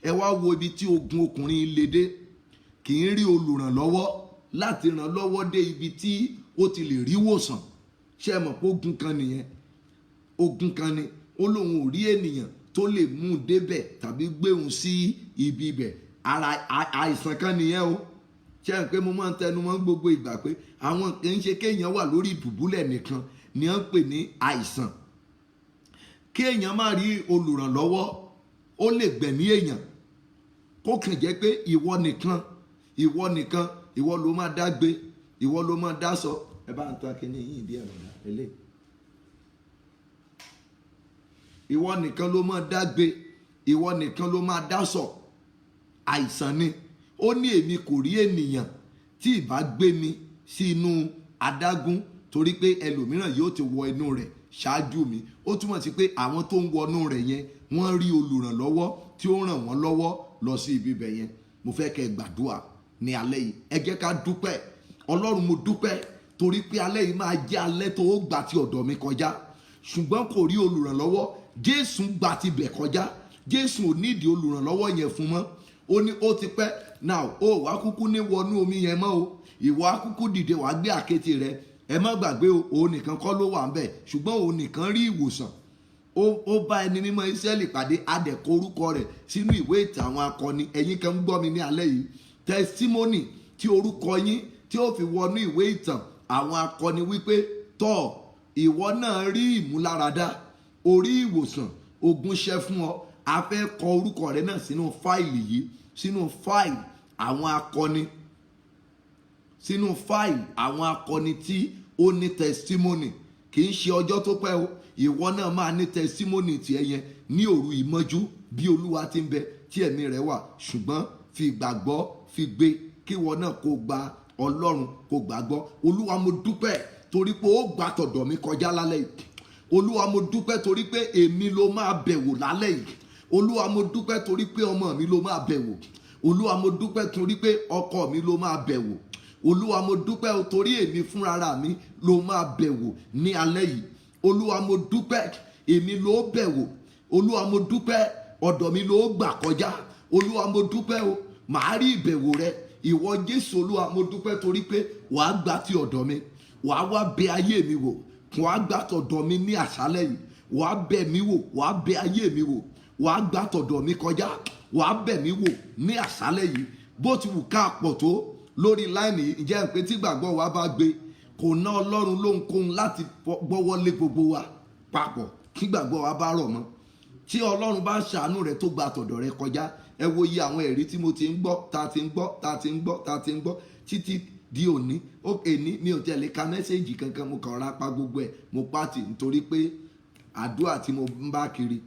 ẹ wá wo ibi tí ogun ọkùnrin lè dé, kì í rí olùrànlọ́wọ́ láti ràn lọ́wọ́ dé ibi tí ó ti lè rí wòsàn. ṣé ẹ mọ̀ pé ogun kan nìyẹn, ogun kan ni. ó lóun ò rí ènìyàn tó lè mú un débẹ̀ tàbí gbé òun sí ibi ibẹ̀. ara àìsàn kan nìyẹn o. ṣé ẹ pé mo máa ń tẹnu mọ́ gbogbo ìgbà pé àwọn kì í ṣe kéèyàn wà lórí ìdùbúlẹ̀ nìkan ni wọ́n ń pè ní àìsàn. kéèyàn má rí olùrànlọ́wọ́ ó lè gbẹ̀mí èèyàn, kó kàn jẹ́ pé ìwọ nìkan ló máa dá gbé, ìwọ ló máa dá sọ. ẹ bá ń tọ́ akíní yìí bí ẹ̀rọ náà eléyìí. ìwọ nìkan ló máa dá gbé, ìwọ nìkan ló máa dá sọ. àìsàn ni. ó ní èmi kò rí ènìyàn tí ìbá gbé mi sí inú adágún, torí pé ẹlòmíràn yóò ti wọ inú rẹ̀ ṣáájú mi. ó túmọ̀ sí pé àwọn tó ń wọnú rẹ̀ yẹn wọ́n rí olùrànlọ́wọ́ tí ó ràn wọ́n lọ́wọ́ lọ sí ibi ibẹ̀ yẹn. mo fẹ́ kẹ́ gbàdúrà ní alẹ́ yìí. Ẹ jẹ́ ká dúpẹ́. Ọlọ́run mo dúpẹ́ torí pé alẹ́ yìí máa jẹ́ alẹ́ tó gbà ti ọ̀dọ̀ mi kọjá, ṣùgbọ́n kò rí olùrànlọ́wọ́. Jésù gbà ti bẹ̀ kọjá. Jésù ò nídìí olùrànlọ́wọ́ yẹn fún mọ́. Ó ní ó ti pẹ́. Now ó wá kúkú ní wọnú omi yẹn mọ́ o. Ìwọ á kúkú dìde wá gbé àkéte rẹ. Ẹ má gbàgbé o, òun nìkan kọ́ ló wà ń bẹ̀, ṣùgbọ́n òun nìkan rí ìwòsàn. Ó bá ẹni mímọ́ Ísírẹ́lì pàdé, adẹ̀kọ orúkọ rẹ̀ sínú ìwé ìtàn àwọn akọni. Ẹ̀yin kan ń gbọ́ mi ní alẹ́ yìí. Testimony tí orúkọ yín tí ó fi wọnú ìwé ìtàn àwọn akọni wípé tọ́ ìwọ náà rí ìmúláradá, orí ìwòsàn, ogun ṣẹ́ fún ọ. A fẹ́ kọ orúkọ rẹ náà sínú fáìlì yìí, sínú fáìlì àwọn akọni, sínú fáìlì àwọn akọni tí ó ní testimony. Kì í ṣe ọjọ́ tó pẹ́ o, ìwọ náà máa ní testimony tiẹ̀ yẹn ní òru ìmọ́jú bí Olúwa ti ń bẹ tí ẹ̀mí rẹ̀ wà. Ṣùgbọ́n fi ìgbàgbọ́ fi gbé kí ìwọ náà kó gba Ọlọ́run, kó gbàgbọ́. Olúwa mo dúpẹ́ torí pé ó gbà tọ̀dọ̀ mi kọjá lálẹ́ yìí. Olúwa mo dúpẹ́ torí pé èmi ló máa bẹ̀wò lálẹ́ yìí. Olúwa mo dúpẹ́ torí pé ọmọ mi ló máa bẹ̀wò. Olúwa mo dúpẹ́ torí pé ọkọ mi ló máa bẹ̀wò. Olúwa mo dúpẹ́ torí èmi fúnra mi ló máa bẹ̀wò ní alẹ́ yìí. Olúwa mo dúpẹ́ èmi ló bẹ̀wò. Olúwa mo dúpẹ́ ọ̀dọ̀ mi ló gbà kọjá. Olúwa mo dúpẹ́ o, màá rí ìbẹ̀wò rẹ. Ìwọ Jésù Olúwa mo dúpẹ́ torí pé wàá gbà ti ọ̀dọ̀ mi. Wàá wá bẹ ayé mi wò. Wàá gbà tọ̀dọ̀ mi ní àṣálẹ́ yìí. Wàá bẹ̀ mí wò. Wàá bẹ ayé mi wò. Wàá gbà tọ̀dọ̀ mi kọjá. Wàá bẹ̀ mí wò ní àṣálẹ́ yìí. Bó ti wù ká pọ̀ tó lórí láìní, ìjẹ́ pé tí gbàgbọ́ wa bá gbé, kò ná Ọlọ́run lóhunkóhun láti gbọ́wọ́ lé gbogbo wa papọ̀ kí gbàgbọ́ wa bá rọ̀ mọ́. Tí Ọlọ́run bá ṣàánú rẹ̀ tó gba tọ̀dọ̀ rẹ̀ kọjá, ẹ wo iye àwọn ẹ̀rí tí mo ti ń gbọ́, ta ti ń gbọ́ títí di òní. Èní mi ò tẹ̀lé ka mẹ́sẹ̀gì kankan, mo kàn ra pa gbogbo ẹ̀, mo pàtì nítorí pé àdúrà tí mo ń bá kiri.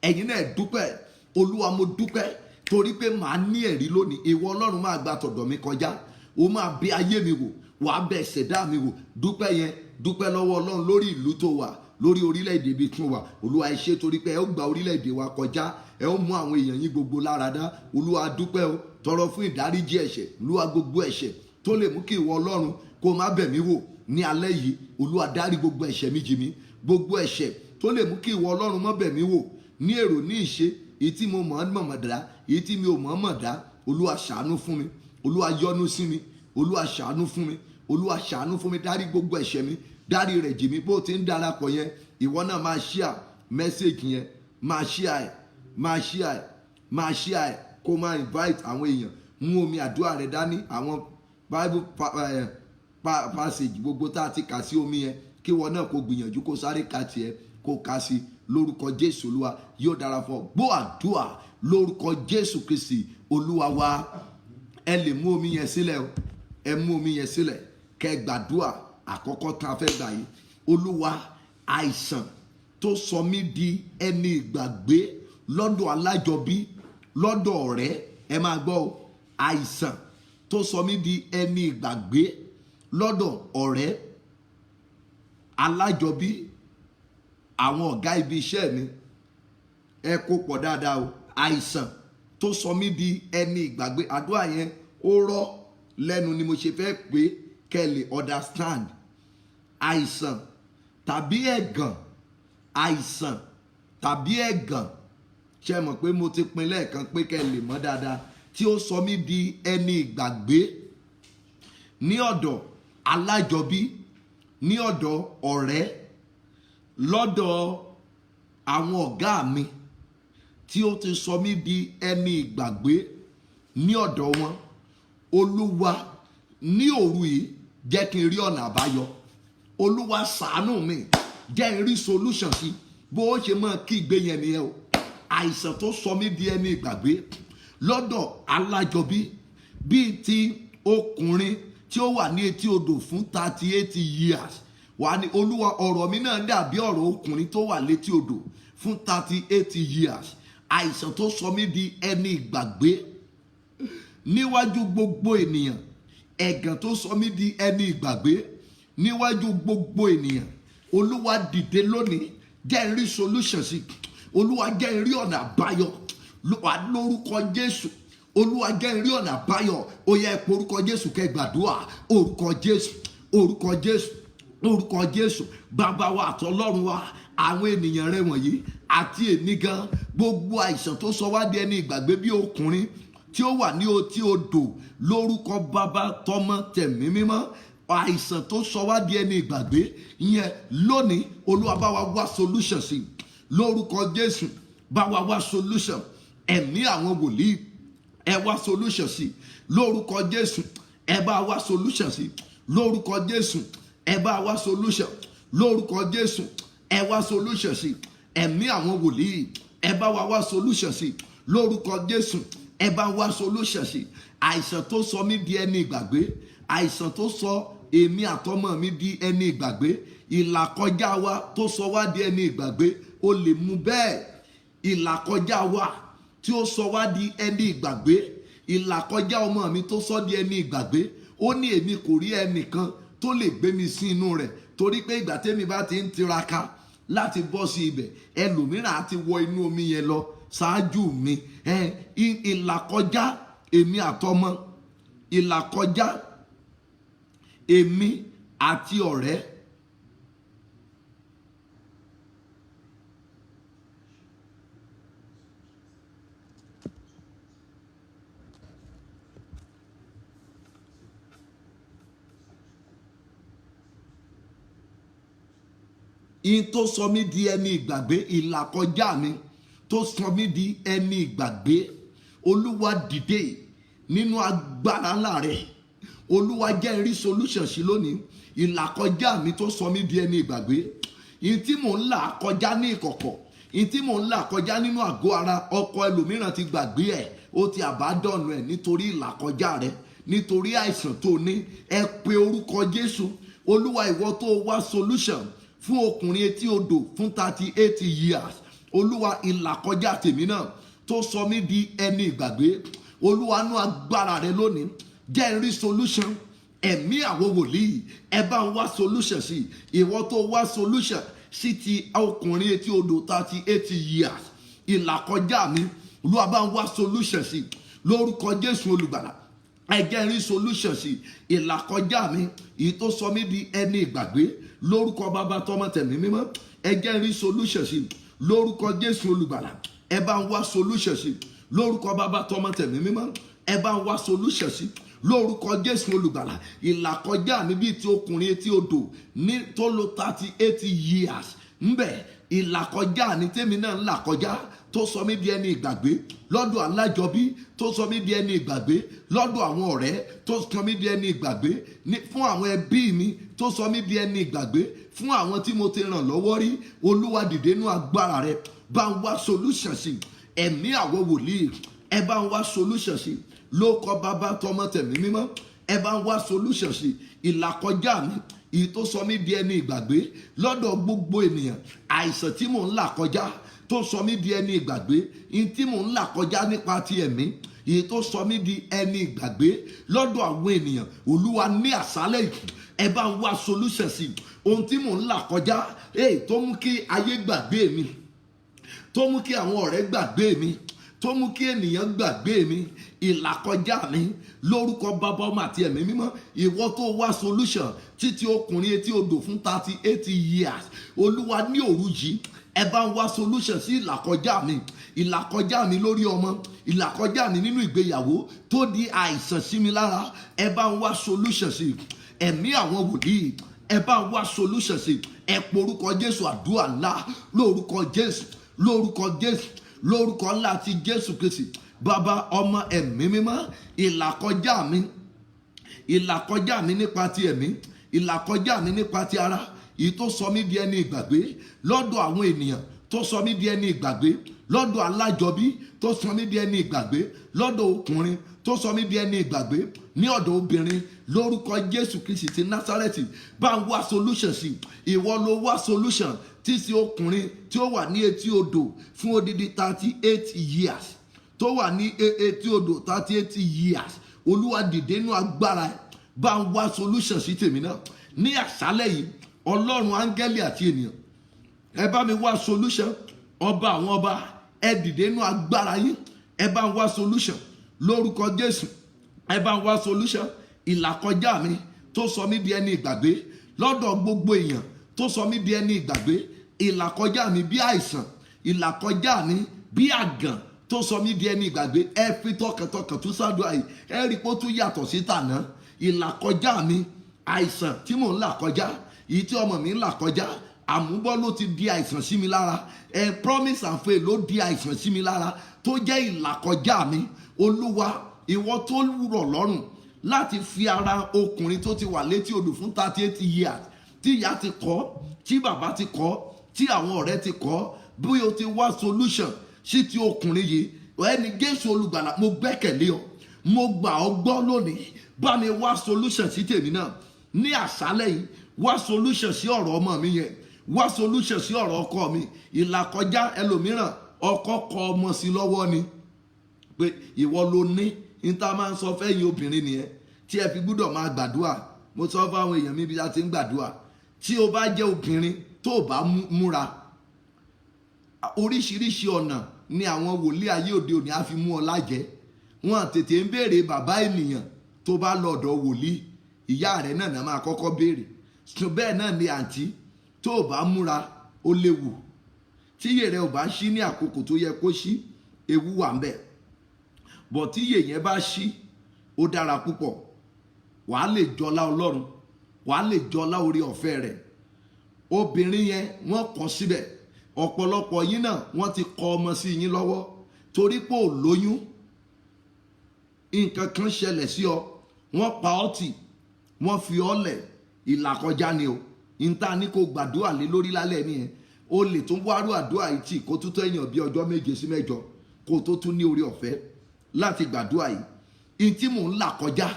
Ẹ̀yin náà dúpẹ́. Olúwa mo dúpẹ́ torí pé màá ní ẹ̀rí lónìí. Ìwọ Ọlọ́run máa gba tọ̀dọ̀ mi kọjá. Ó máa bẹ ayé mi wò. Wàá bẹ ìṣẹ̀dá mi wò. Dúpẹ́ yẹn, dúpẹ́ lọ́wọ́ Ọlọ́run lórí ìlú tó wà, lórí orílẹ̀-èdè ibi tún wà. Olúwa ẹ ṣé torí pé ẹ ó gba orílẹ̀-èdè wa kọjá. Ẹ ó mú àwọn èèyàn yín gbogbo láradá. Olúwa dúpẹ́ o, tọrọ fún ìdáríjì ẹ̀ṣẹ̀. Olúwa gbogbo ẹ̀ṣẹ̀ tó lè mú kí ìwọ Ọlọ́run kó má bẹ̀ mí wò ní alẹ́ yìí. Olúwa dárí gbogbo ẹ̀ṣẹ̀ mi jì mí. Gbogbo ẹ̀ṣẹ̀ tó lè mú kí ìwọ Ọlọ́run má bẹ̀ mí wò ní èrò ní ìṣe, èyí tí mo mọ̀ dá, èyí tí mi ò mọ̀ dá. Olúwa ṣàánú fún mi. Olúwa yọ́nú sí mi. Olúwa ṣàánú fún mi. Olúwa ṣàánú fún mi. Dárí gbogbo ẹ̀ṣẹ̀ mi. Dárí rẹ̀ jì mí. Bó ti ń darapọ̀ yẹn, ìwọ náà máa share message yẹn. Máa share ẹ̀. Kó máa invite àwọn èèyàn. Mú omi àdúrà rẹ̀ dání. Àwọn Bible passage gbogbo tá a ti kà sí omi yẹn, kí ìwọ náà kó gbìyànjú kó sáré ka tiẹ̀ kó ka sí lórúkọ Jésù Olúwa yóò dára fún ọ. Gbọ́ àdúrà lórúkọ Jésù Kristi Olúwa wa. Ẹ lè mú omi yẹn sílẹ̀ o. Ẹ mú omi yẹn sílẹ̀ kẹ́ gbàdúrà àkọ́kọ́ tá a fẹ́ gbà yìí. Olúwa, àìsàn tó sọ mí di ẹni ìgbàgbé lọ́dọ̀ alájọbí, lọ́dọ̀ ọ̀rẹ́, ẹ máa gbọ́ o. Àìsàn tó sọ mí di ẹni ìgbàgbé lọ́dọ̀ ọ̀rẹ́, alájọbí, àwọn ọ̀gá ibi iṣẹ́ mi, ẹ kó pọ̀ dáadáa o. Àìsàn tó sọ mí di ẹni ìgbàgbé. Àdúrà yẹn ó rọ̀ lẹ́nu ni mo ṣe fẹ́ pé kẹ́ lè understand. Àìsàn tàbí ẹ̀gàn, àìsàn tàbí ẹ̀gàn, ṣe mọ̀ pé mo ti pín lẹ́ẹ̀kan pé kẹ́ lè mọ̀ dáadáa, tí ó sọ mí di ẹni ìgbàgbé ní ọ̀dọ̀ alájọbí, ní ọ̀dọ̀ ọ̀rẹ́, lọ́dọ̀ àwọn ọ̀gá mi, tí ó ti sọ mí di ẹni ìgbàgbé ní ọ̀dọ̀ wọn. Olúwa, ní òru yìí jẹ́ kí n rí ọ̀nà àbáyọ. Olúwa ṣàánú mi, jẹ́ n rí solution sí. Bó o ṣe máa kí ìgbé yẹn nìyẹn o. Àìsàn tó sọ mí di ẹni ìgbàgbé lọ́dọ̀ alájọbí, bíi ti ọkùnrin tí ó wà ní etí odò fún 38 years. Wà ní Olúwa, ọ̀rọ̀ mi náà dàbí ọ̀rọ̀ ọkùnrin tó wà létí odò fún 38 years. Àìsàn tó sọ mí di ẹni ìgbàgbé níwájú gbogbo ènìyàn. Ẹ̀gàn tó sọ mí di ẹni ìgbàgbé níwájú gbogbo ènìyàn. Olúwa dìde lónìí, jẹ́ n rí solution sí. Olúwa, jẹ́ n rí ọ̀nà àbáyọ lórúkọ Jésù. olúwa jẹ́ n rí ọ̀nà àbáyọ. Ó yẹ ẹ pe orúkọ Jésù kẹ́ gbàdúrà. Orúkọ Jésù, orúkọ Jésù, orúkọ Jésù. Bàbá wa àti Ọlọ́run wa, àwọn ènìyàn rẹ wọ̀nyí àti èmi gan, gbogbo àìsàn tó sọ wá di ẹni ìgbàgbé bí ọkùnrin tí ó wà ní otí odò, lórúkọ Bàbá, tọmọ, tẹ̀mí mímọ́, àìsàn tó sọ wá di ẹni ìgbàgbé yẹn lónìí, olúwa bá wa wá solution sí. Lórúkọ Jésù, bá wa wá solution. Ẹ̀mí àwọn wòlíì, ẹ wá solution sí. Lórúkọ Jésù, ẹ bá wá solution sí. Lórúkọ Jésù, ẹ bá wá solution. Lórúkọ Jésù, ẹ wá solution sí. Ẹ̀mí àwọn wòlíì, ẹ bá wa wá solution sí. Lórúkọ Jésù, ẹ bá wá solution sí. Àìsàn tó sọ mí di ẹni ìgbàgbé, àìsàn tó sọ èmi àtọmọ mi di ẹni ìgbàgbé, ìlàkọjá wa tó sọ wá di ẹni ìgbàgbé, ó lè mú bẹ́ẹ̀. Ìlàkọjá wa tí ó sọ wá di ẹni ìgbàgbé, ìlàkọjá ọmọ mi tó sọ di ẹni ìgbàgbé, ó ní èmi kò rí ẹnìkan tó lè gbé mi sí inú rẹ̀, torí pé ìgbà tẹ́mi bá ti ń tiraka láti bọ́ sí ibẹ̀, ẹlòmíràn á ti wọ inú omi yẹn lọ ṣáájú mi. Ìlàkọjá èmi àtọmọ, ìlàkọjá èmi àti ọ̀rẹ́, in tó sọ mí di ẹni ìgbàgbé, ìlàkọjá mi tó sọ mí di ẹni ìgbàgbé, olúwa dìde nínú agbára ńlá rẹ̀, olúwa jẹ́ n rí solution sí lónìí. Ìlàkọjá mi tó sọ mí di ẹni ìgbàgbé, in tí mò ń là kọjá ní ìkọ̀kọ̀, in tí mò ń là kọjá nínú àgọ́ ara, ọkọ ẹlòmíràn ti gbàgbé ẹ̀, ó ti àbádọ́nu ẹ̀ nítorí ìlàkọjá rẹ̀, nítorí àìsàn tó ní. Ẹ pe orúkọ Jésù. Olúwa, ìwọ tó wá solution fún ọkùnrin etí odò fún 38 years, olúwa, ìlàkọjá tèmi náà tó sọ mí di ẹni ìgbàgbé, olúwa nú agbára rẹ lónìí jẹ́ n rí solution. Ẹ̀mí àwọn wòlíì, ẹ bá ń wá solution sí. Ìwọ tó wá solution sí ti ọkùnrin etí odò 38 years, ìlàkọjá mi, olúwa bá ń wá solution sí. Lórúkọ Jésù olùgbàlà, ẹ jẹ́ n rí solution sí. Ìlàkọjá mi, èyí tó sọ mí di ẹni ìgbàgbé, lórúkọ Bàbá, tọmọ, tẹ̀mí mímọ́, ẹ jẹ́ n rí solution sí. Lórúkọ Jésù olùgbàlà, ẹ bá ń wá solution sí. Lórúkọ Bàbá, tọmọ, tẹ̀mí mímọ́, ẹ bá ń wá solution sí. Lórúkọ Jésù olùgbàlà, ìlàkọjá mi bíi ti ọkùnrin etí odò ní tó lò 38 years ńbẹ, ìlàkọjá ni tèmi náà ń là kọjá tó sọ mí di ẹni ìgbàgbé lọ́dọ̀ alájọbí, tó sọ mí di ẹni ìgbàgbé lọ́dọ̀ àwọn ọ̀rẹ́, tó sọ mí di ẹni ìgbàgbé fún àwọn ẹbí mi, tó sọ mí di ẹni ìgbàgbé fún àwọn tí mo ti ràn lọ́wọ́ rí. Olúwa dìde nú agbára rẹ, bá ń wá solution sí. Ẹ̀mí àwọn wòlíì, ẹ bá ń wá solution sí. Lórúkọ Bàbá, tọmọ, tẹ̀mí mímọ́, ẹ bá ń wá solution sí. Ìlàkọjá mi, èyí tó sọ mí di ẹni ìgbàgbé lọ́dọ̀ gbogbo ènìyàn, àìsàn tí mò ń là kọjá tó sọ mí di ẹni ìgbàgbé, in tí mò ń là kọjá nípa ti ẹ̀mí, èyí tó sọ mí di ẹni ìgbàgbé lọ́dọ̀ àwọn ènìyàn, olúwa ní àṣálẹ́ yìí ẹ bá ń wá solution sí. Ohun tí mò ń là kọjá, tó mú kí ayé gbàgbé mi, tó mú kí àwọn ọ̀rẹ́ gbàgbé mi, tó mú kí ènìyàn gbàgbé mi, ìlàkọjá mi, lórúkọ Bàbá, ọmọ àti ẹ̀mí mímọ́, ìwọ tó wá solution títí ọkùnrin etí odò fún 38 years, olúwa ní òru yìí ẹ bá ń wá solution sí ìlàkọjá mi, ìlàkọjá mi lórí ọmọ, ìlàkọjá mi nínú ìgbéyàwó tó di àìsàn sí mi lára, ẹ bá ń wá solution sí. Ẹ̀mí àwọn wòlíì, ẹ bá ń wá solution sí. Ẹ porúkọ Jésù, àdúrà ńlá, lórúkọ Jésù, lórúkọ Jésù, lórúkọ ńlá ti Jésù Kristi, Bàbá, ọmọ, ẹ̀mí mímọ́, ìlàkọjá mi, ìlàkọjá mi nípa ti ẹ̀mí, ìlàkọjá mi nípa ti ara, èyí tó sọ mí di ẹni ìgbàgbé lọ́dọ̀ àwọn ènìyàn, tó sọ mí di ẹni ìgbàgbé lọ́dọ̀ alájọbí, tó sọ mí di ẹni ìgbàgbé lọ́dọ̀ ọkùnrin, tó sọ mí di ẹni ìgbàgbé ní ọ̀dọ̀ obìnrin, lórúkọ Jésù Kristi ti Násárẹ́tì, bá ń wá solution sí. Ìwọ ló wá solution tí sí ọkùnrin tí ó wà ní etí odò fún odidi 38 years, tó wà ní etí odò 38 years, olúwa dìde nú agbára ẹ, bá ń wá solution sí tèmi náà ní àṣálẹ́ yìí. Ọlọ́run, áńgẹ́lì àti ènìyàn, ẹ bá mi wá solution. Ọba àwọn ọba, ẹ dìde nú agbára yín, ẹ bá ń wá solution. lórúkọ Jésù. Ẹ bá wá solution. Ìlàkọjá mi tó sọ mí di ẹni ìgbàgbé lọ́dọ̀ gbogbo èèyàn, tó sọ mí di ẹni ìgbàgbé. Ìlàkọjá mi bí àìsàn, ìlàkọjá mi bí àgàn tó sọ mí di ẹni ìgbàgbé. Ẹ fi tọkàntọkàn tún ṣàdúrà yìí, ẹ rí pé ó tún yàtọ̀ sí tàná. Ìlàkọjá mi, àìsàn tí mò ń là kọjá, èyí tí ọmọ mi ń là kọjá, àmúbọ́ ló ti di àìsàn sí mi lára. Promise and faith ló di àìsàn sí mi lára tó jẹ́ ìlàkọjá mi. Olúwa, ìwọ tó rọ̀ lọ́rùn láti fi ara ọkùnrin tó ti wà létí odò fún 38 years, tí ìyá ti kọ̀, tí bàbá ti kọ̀, tí àwọn ọ̀rẹ́ ti kọ̀, bí o ti wá solution sí ti ọkùnrin yìí, ẹni Jésù olùgbàlà, mo gbẹ́kẹ̀lé ọ, mo gbà ọ gbọ́ lónìí. Bá mi wá solution sí tèmi náà ní àṣálẹ́ yìí. Wá solution sí ọ̀rọ̀ ọmọ mi yẹn, wá solution sí ọ̀rọ̀ ọkọ mi. Ìlàkọjá ẹlòmíràn, ọkọ kọ ọmọ sí lọ́wọ́ ni pé ìwọ ló ní. Níta máa ń sọ fẹ́yìn obìnrin nìyẹn tí ẹ fi gbúdọ̀ máa gbàdúrà. Mo sọ fún àwọn èèyàn mi bí a ti ń gbàdúrà. Tí o bá jẹ́ obìnrin tó o bá múra, oríṣiríṣi ọ̀nà ni àwọn wòlíì ayé òde òní á fi mú ọ lájẹ́. Wọ́n tètè ń béèrè bàbá ènìyàn tó bá lọ́dọ̀ wòlíì. Ìyá rẹ̀ náà máa kọ́kọ́ béèrè. Bẹ́ẹ̀ náà ni àǹtí, tó o bá múra ó léwu. Tí iyè rẹ ò bá ṣí ní àkókò tó yẹ kó ṣí, ewu wà ń bẹ̀. Bọ̀ tí iyè yẹn bá ṣí, ó dára púpọ̀. Wàá lè jọlá Ọlọ́run, wàá lè jọlá orí ọ̀fẹ́ rẹ̀. Obìnrin yẹn wọ́n kọ̀ síbẹ̀. Ọ̀pọ̀lọpọ̀ yín náà wọ́n ti kọ ọmọ sí yín lọ́wọ́ torí pé ò lóyún. Nǹkan kan ṣẹlẹ̀ sí ọ, wọ́n pa ọ́ tì, wọ́n fi ọ́ lẹ̀. Ìlàkọjá ni o. Ìta ní kó gbàdúrà lé lórí lálẹ́ nìyẹn. O lè tún wárú àdúrà yìí tì kó tún tẹ̀yàn bí ọjọ́ 7 sí 8 kó tó tún ní orí ọ̀fẹ́ láti gbàdúrà yìí. Ìtí mò ń là kọjá,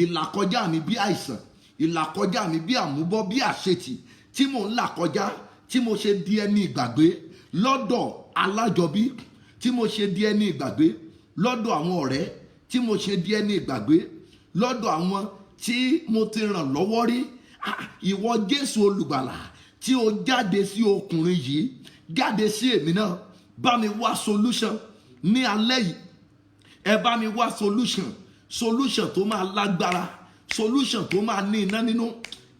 ìlàkọjá mi bí àìsàn, ìlàkọjá mi bí àmúbọ́, bí àṣetì tí mò ń là kọjá, tí mo ṣe di ẹni ìgbàgbé lọ́dọ̀ alájọbí, tí mo ṣe di ẹni ìgbàgbé lọ́dọ̀ àwọn ọ̀rẹ́, tí mo ṣe di ẹni ìgbàgbé lọ́dọ̀ àwọn tí mo ti ràn lọ́wọ́ rí. Ìwọ Jésù olùgbàlà tí o jáde sí ọkùnrin yìí, jáde sí èmi náà, bá mi wá solution ní alẹ́ yìí. Ẹ bá mi wá solution tó máa lágbára, solution tó máa ní iná nínú.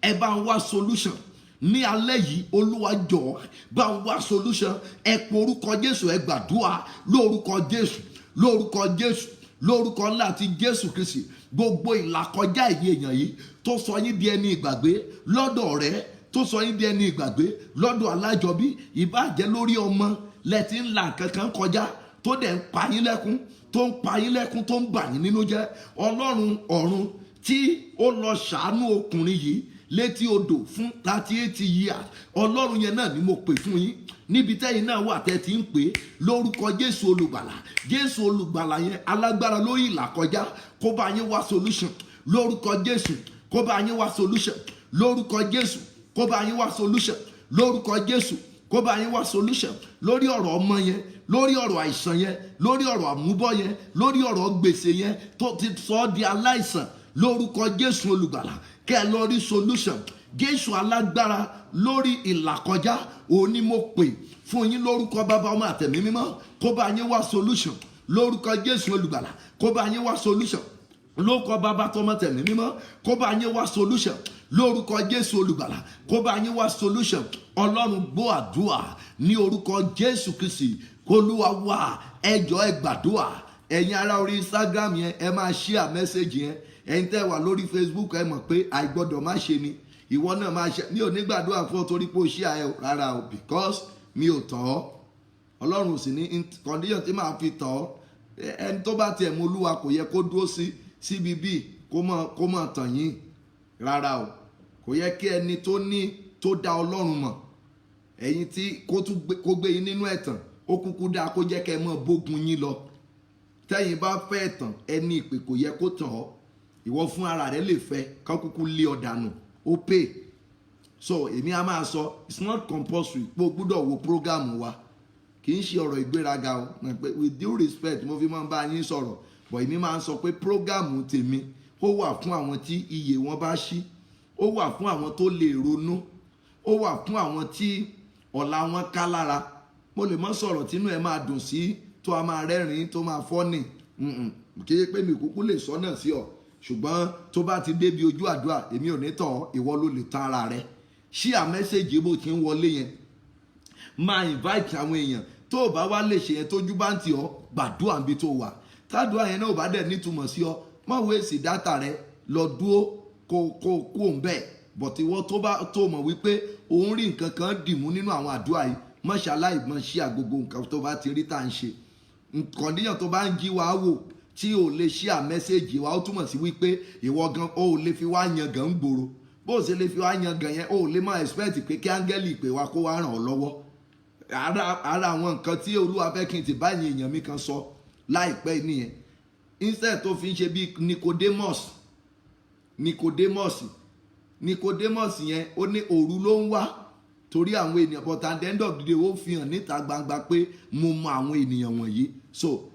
Ẹ bá ń wá solution ní alẹ́ yìí. Olúwa jọ̀ọ́ bá ń wá solution. Ẹ pe orúkọ Jésù, ẹ gbàdúrà lórúkọ Jésù, lórúkọ Jésù, lórúkọ ńlá ti Jésù Kristi. Gbogbo ìlàkọjá ìyè èèyàn yìí tó sọ yín di ẹni ìgbàgbé lọ́dọ̀ ọ̀rẹ́, tó sọ yín di ẹni ìgbàgbé lọ́dọ̀ alájọbí, ìbàjẹ́ lórí ọmọ lẹ́tí ńlá kankan kọjá tó dẹ̀ ń pa yín lẹ́kún, tó ń pa yín lẹ́kún, tó ń bà yín nínú jẹ́. Ọlọ́run ọ̀run tí ó lọ ṣàánú ọkùnrin yìí létí odò fún 38 years, Ọlọ́run yẹn náà ni mo pè fún yín. Níbi tẹ́yìn náà wà tẹ́ ti ń pè lórúkọ Jésù olùgbàlà. Jésù olùgbàlà yẹn alágbára lórí ìlàkọjá, kó bá yín wá solution lórúkọ Jésù, kó bá yín wá solution lórúkọ Jésù, kó bá yín wá solution lórúkọ Jésù, kó bá yín wá solution lórí ọ̀rọ̀ ọmọ yẹn, lórí ọ̀rọ̀ àìsàn yẹn, lórí ọ̀rọ̀ àmúbọ́ yẹn, lórí ọ̀rọ̀ gbèsè yẹn tó ti sọ ọ́ di aláìsàn lórúkọ Jésù olùgbàlà. Kẹ́ ẹ lọ rí solution. Jésù alágbára lórí ìlàkọjá, òun ni mo pè fún yín lórúkọ Bàbá, Ọmọ àtẹ̀mí mímọ́. Kó bá yín wá solution lórúkọ Jésù olùgbàlà. Kó bá yín wá solution lórúkọ Bàbá, tọmọ, tẹ̀mí mímọ́. Kó bá yín wá solution lórúkọ Jésù olùgbàlà. Kó bá yín wá solution. Ọlọ́run gbọ́ àdúrà ní orúkọ Jésù Kristi. Olúwa wá, ẹ jọ̀ọ́ ẹ gbàdúrà. Ẹ̀yin ará orí Instagram yẹn, ẹ máa share message yẹn. Ẹ̀yin tẹ́ wà lórí Facebook, ẹ mọ̀ pé àìgbọ́dọ̀ má ṣe ni. Ìwọ náà máa ṣe. Mi ò ní gbàdúrà fún ọ torí pé o share ẹ rárá o, because mi ò tàn ọ́. Ọlọ́run ò sì ní condition tí màá fi tàn ọ́. Ẹni tó bá tiẹ̀ mọ Olúwa kò yẹ kó dúró síbi bíi kó mọ̀ tàn yín rárá o. Kò yẹ kí ẹni tó dá Ọlọ́run mọ̀, ẹ̀yin tí kó gbé yín nínú ẹ̀tàn, ó kúkú dáa kó jẹ́ kẹ́ ẹ mọ̀ bógun yín lọ. Tẹ́yìn bá fẹ́ ẹ̀tàn, ẹni ìpè kò yẹ kó tàn ọ́. Ìwọ fún ara rẹ lè fẹ́ ká kúkú lé ọ dànù, ó pè. So èmi a máa sọ, it's not compulsory pé o gbúdọ̀ wo program wa. Kì í ṣe ọ̀rọ̀ ìgbéraga o. With due respect mo fi máa ń bá yín sọ̀rọ̀, but èmi máa ń sọ pé program tèmi ó wà fún àwọn tí iyè wọn bá ṣí, ó wà fún àwọn tó lè ronú, ó wà fún àwọn tí ọ̀la wọn ká lára. Mo lè mọ́ sọ̀rọ̀ tínú ẹ máa dùn sí, tó a máa rẹ́rìn-ín, tó máa fọ́nì, kí é pé mi kúkú lè sọ náà sí ọ, ṣùgbọ́n tó bá ti débi ojú àdúrà èmi ò ní tàn ọ́, ìwọ ló lè tan ara rẹ. Share message bó ti ń wọlé yẹn, máa invite àwọn èèyàn. Tó o bá wá lè ṣe yẹn tójú bá ń tì ọ́, gbàdúrà níbi tó wà. Tádùá yẹn náà ò bá dẹ̀ nítumọ̀ sí ọ, má waste data rẹ, lọ dúró kó ń bẹ̀. But ìwọ tó mọ̀ wípé òun rí nǹkan kan dìmú nínú àwọn àdúrà yìí, mọ́ṣáláì mọ́ share gbogbo nǹkan tó bá ti rí tá ń ṣe. Kọ̀ndíyàn tó bá ń jí wa wò tí ò lè share message wa, ó túmọ̀ sí wípé ìwọ gan ó lè fi wá yan gan gbòòrò. Bó o ṣe lè fi wá yan gan yẹn, ó lè máa expect pé kí áńgẹ́lì pè wá kó wá ràn ọ́ lọ́wọ́. Ara àwọn nǹkan tí Olúwa fẹ́ kí n ti bá èèyàn mi kan sọ láìpẹ́ nìyẹn. Instead tó fi ń ṣe bí Nicodemus yẹn, ó ní òru ló ń wá torí àwọn ènìyàn, but at the end of the day ó fi hàn níta gbangba pé mo mọ àwọn ènìyàn wọ̀nyí. So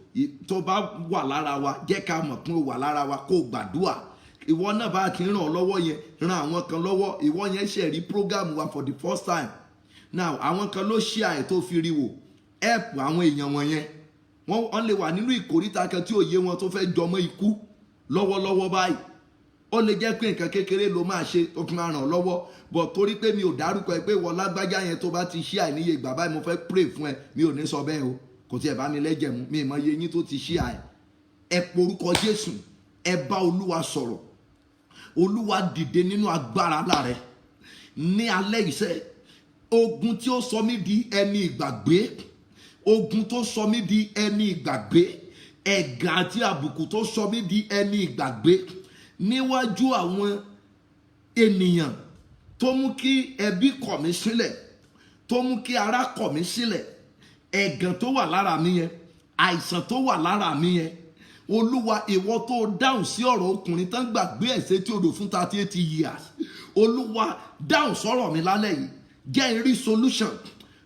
tó bá wà lára wa, jẹ́ ká mọ̀ pé ó wà lára wa, kó gbàdúrà. Ìwọ náà bá ti ràn ọ́ lọ́wọ́ yẹn, ran àwọn kan lọ́wọ́. Ìwọ yẹn ṣe rí program wa for the first time. Now àwọn kan ló share tó fi rí wò, help àwọn èèyàn wọ̀nyẹn. Wọ́n lè wà nínú ìkóríta kan tí òye wọn tó fẹ́ jọmọ́ ikú lọ́wọ́lọ́wọ́ báyìí. Ó lè jẹ́ pé nǹkan kékeré ló máa ṣe tó fi máa ràn lọ́wọ́, but torí pé mi ò dárúkọ ẹ pé wọ́n lágbájá yẹn tó bá ti share níye ìgbà báyìí mo fẹ́ pray fún ẹ, mi ò ní sọ bẹ́ẹ̀ o, kò tiẹ̀ bá mi lẹ́jẹ̀ mu, mi ì mọ iye yín tó ti share ẹ porúkọ Jésù, ẹ bá Olúwa sọ̀rọ̀. Olúwa dìde nínú agbára ńlá rẹ ní alẹ́ iṣẹ́. Ogun tí ó sọ mí di ẹni ìgbàgbé, ogun tó sọ mí di ẹni ìgbàgbé, ẹ̀gàn àti àbùkù tó sọ mí di ẹni ìgbàgbé níwájú àwọn ènìyàn, tó mú kí ẹbí kọ̀ mí sílẹ̀, tó mú kí ará kọ̀ mí sílẹ̀, ẹ̀gàn tó wà lára mi yẹn, àìsàn tó wà lára mi yẹn. Olúwa, ìwọ tó dáhùn sí ọ̀rọ̀ ọkùnrin tán gbàgbé ẹ̀ṣẹ̀ tí odò fún 38 years. Olúwa, dáhùn sọ̀rọ̀ mi lálẹ́ yìí, jẹ́ n rí solution.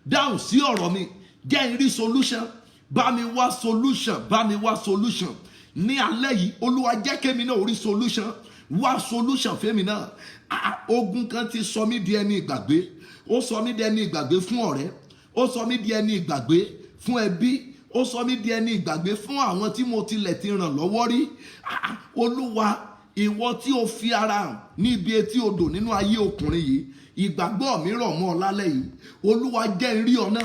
Dáhùn sí ọ̀rọ̀ mi, jẹ́ n rí solution. Bá mi wá solution, bá mi wá solution. Ní alẹ́ yìí, Olúwa jẹ́ kémi náà rí solution. Wá solution fẹ́mi náà. Ogun kan ti sọ mí di ẹni ìgbàgbé. Ó sọ mí di ẹni ìgbàgbé fún ọ̀rẹ́. Ó sọ mí di ẹni ìgbàgbé fún ẹbí. Ó sọ mí di ẹni ìgbàgbé fún àwọn tí mo tilẹ̀ ti ràn lọ́wọ́ rí. Olúwa, ìwọ tí o fi ara hàn ní ibi etí odò nínú ayé ọkùnrin yìí, ìgbàgbọ́ mi rọ̀ mọ́ ọ lálẹ́ yìí. Olúwa, jẹ́ n rí ọ̀nà,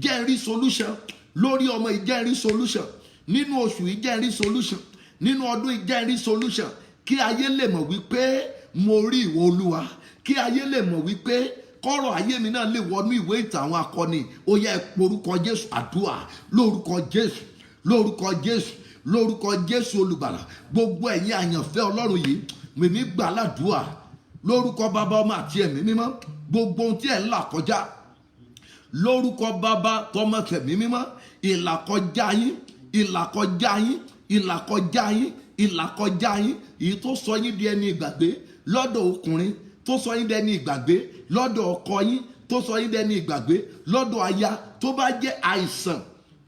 jẹ́ n rí solution. Lórí ọmọ yìí jẹ́ n rí solution. Nínú oṣù yìí jẹ́ n rí solution. Nínú ọdún yìí jẹ́ n rí solution. Kí ayé lè mọ̀ wípé mo rí ìwọ Olúwa. Kí ayé lè mọ̀ wípé kọ́rọ̀ ayé mi náà lè wọnú ìwé ìtàn àwọn akọni. Ó yẹ porúkọ Jésù, àdúrà lórúkọ Jésù, lórúkọ Jésù, lórúkọ Jésù olùgbàlà. Gbogbo ẹ̀yin àyànfẹ́ Ọlọ́run yìí, mímí gbà ládùúà lórúkọ Bàbá, Ọmọ àti Ẹ̀mí mímọ́. Gbogbo ohun tí ẹ̀ ń là kọjá lórúkọ Bàbá, tọmọ tẹ̀mí mímọ́, ìlàkọjá yín, ìlàkọjá yín, ìlàkọjá yín, ìlàkọjá yín, èyí tó sọ yín di ẹni ìgbàgbé lọ́dọ̀ ọkùnrin, tó sọ yín di ẹni ìgbàgbé lọ́dọ̀ ọkọ yín, tó sọ yín di ẹni ìgbàgbé lọ́dọ̀ aya. Tó bá jẹ́ àìsàn,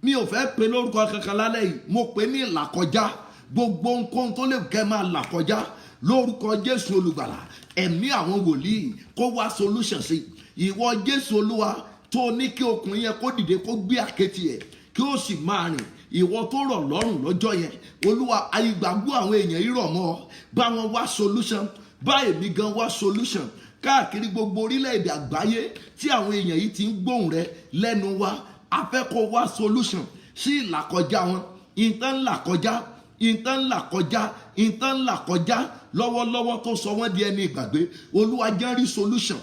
mi ò fẹ́ pè lórúkọ kankan lálẹ́ yìí, mo pè ní ìlàkọjá. Gbogbo ohunkóhun tó lè kẹ́ máa là kọjá lórúkọ Jésù olùgbàlà. Ẹ̀mí àwọn wòlíì kó wá solution sí. Ìwọ Jésù Olúwa tó ní kí ọkùnrin yẹn kó dìde kó gbé àkẹ́tì ẹ̀ kí ó sì máa rìn. Ìwọ tó rọ̀ lọ́rùn lọ́jọ́ yẹn, Olúwa, ìgbàgbọ́ àwọn èèyàn yìí rọ̀ mọ́ ọ. Bá wọn wá solution. Bá èmi gan wá solution. Káàkiri gbogbo orílẹ̀-èdè àgbáyé tí àwọn èèyàn yìí ti ń gbóhùn rẹ lẹ́nu wa, a fẹ́ kó wá solution sí ìlàkọjá wọn. Ìtàn ńlá kọjá, ìtàn ńlá kọjá, ìtàn ńlá kọjá lọ́wọ́lọ́wọ́ tó sọ wọ́n di ẹni ìgbàgbé. Olúwa, jẹ́ n rí solution.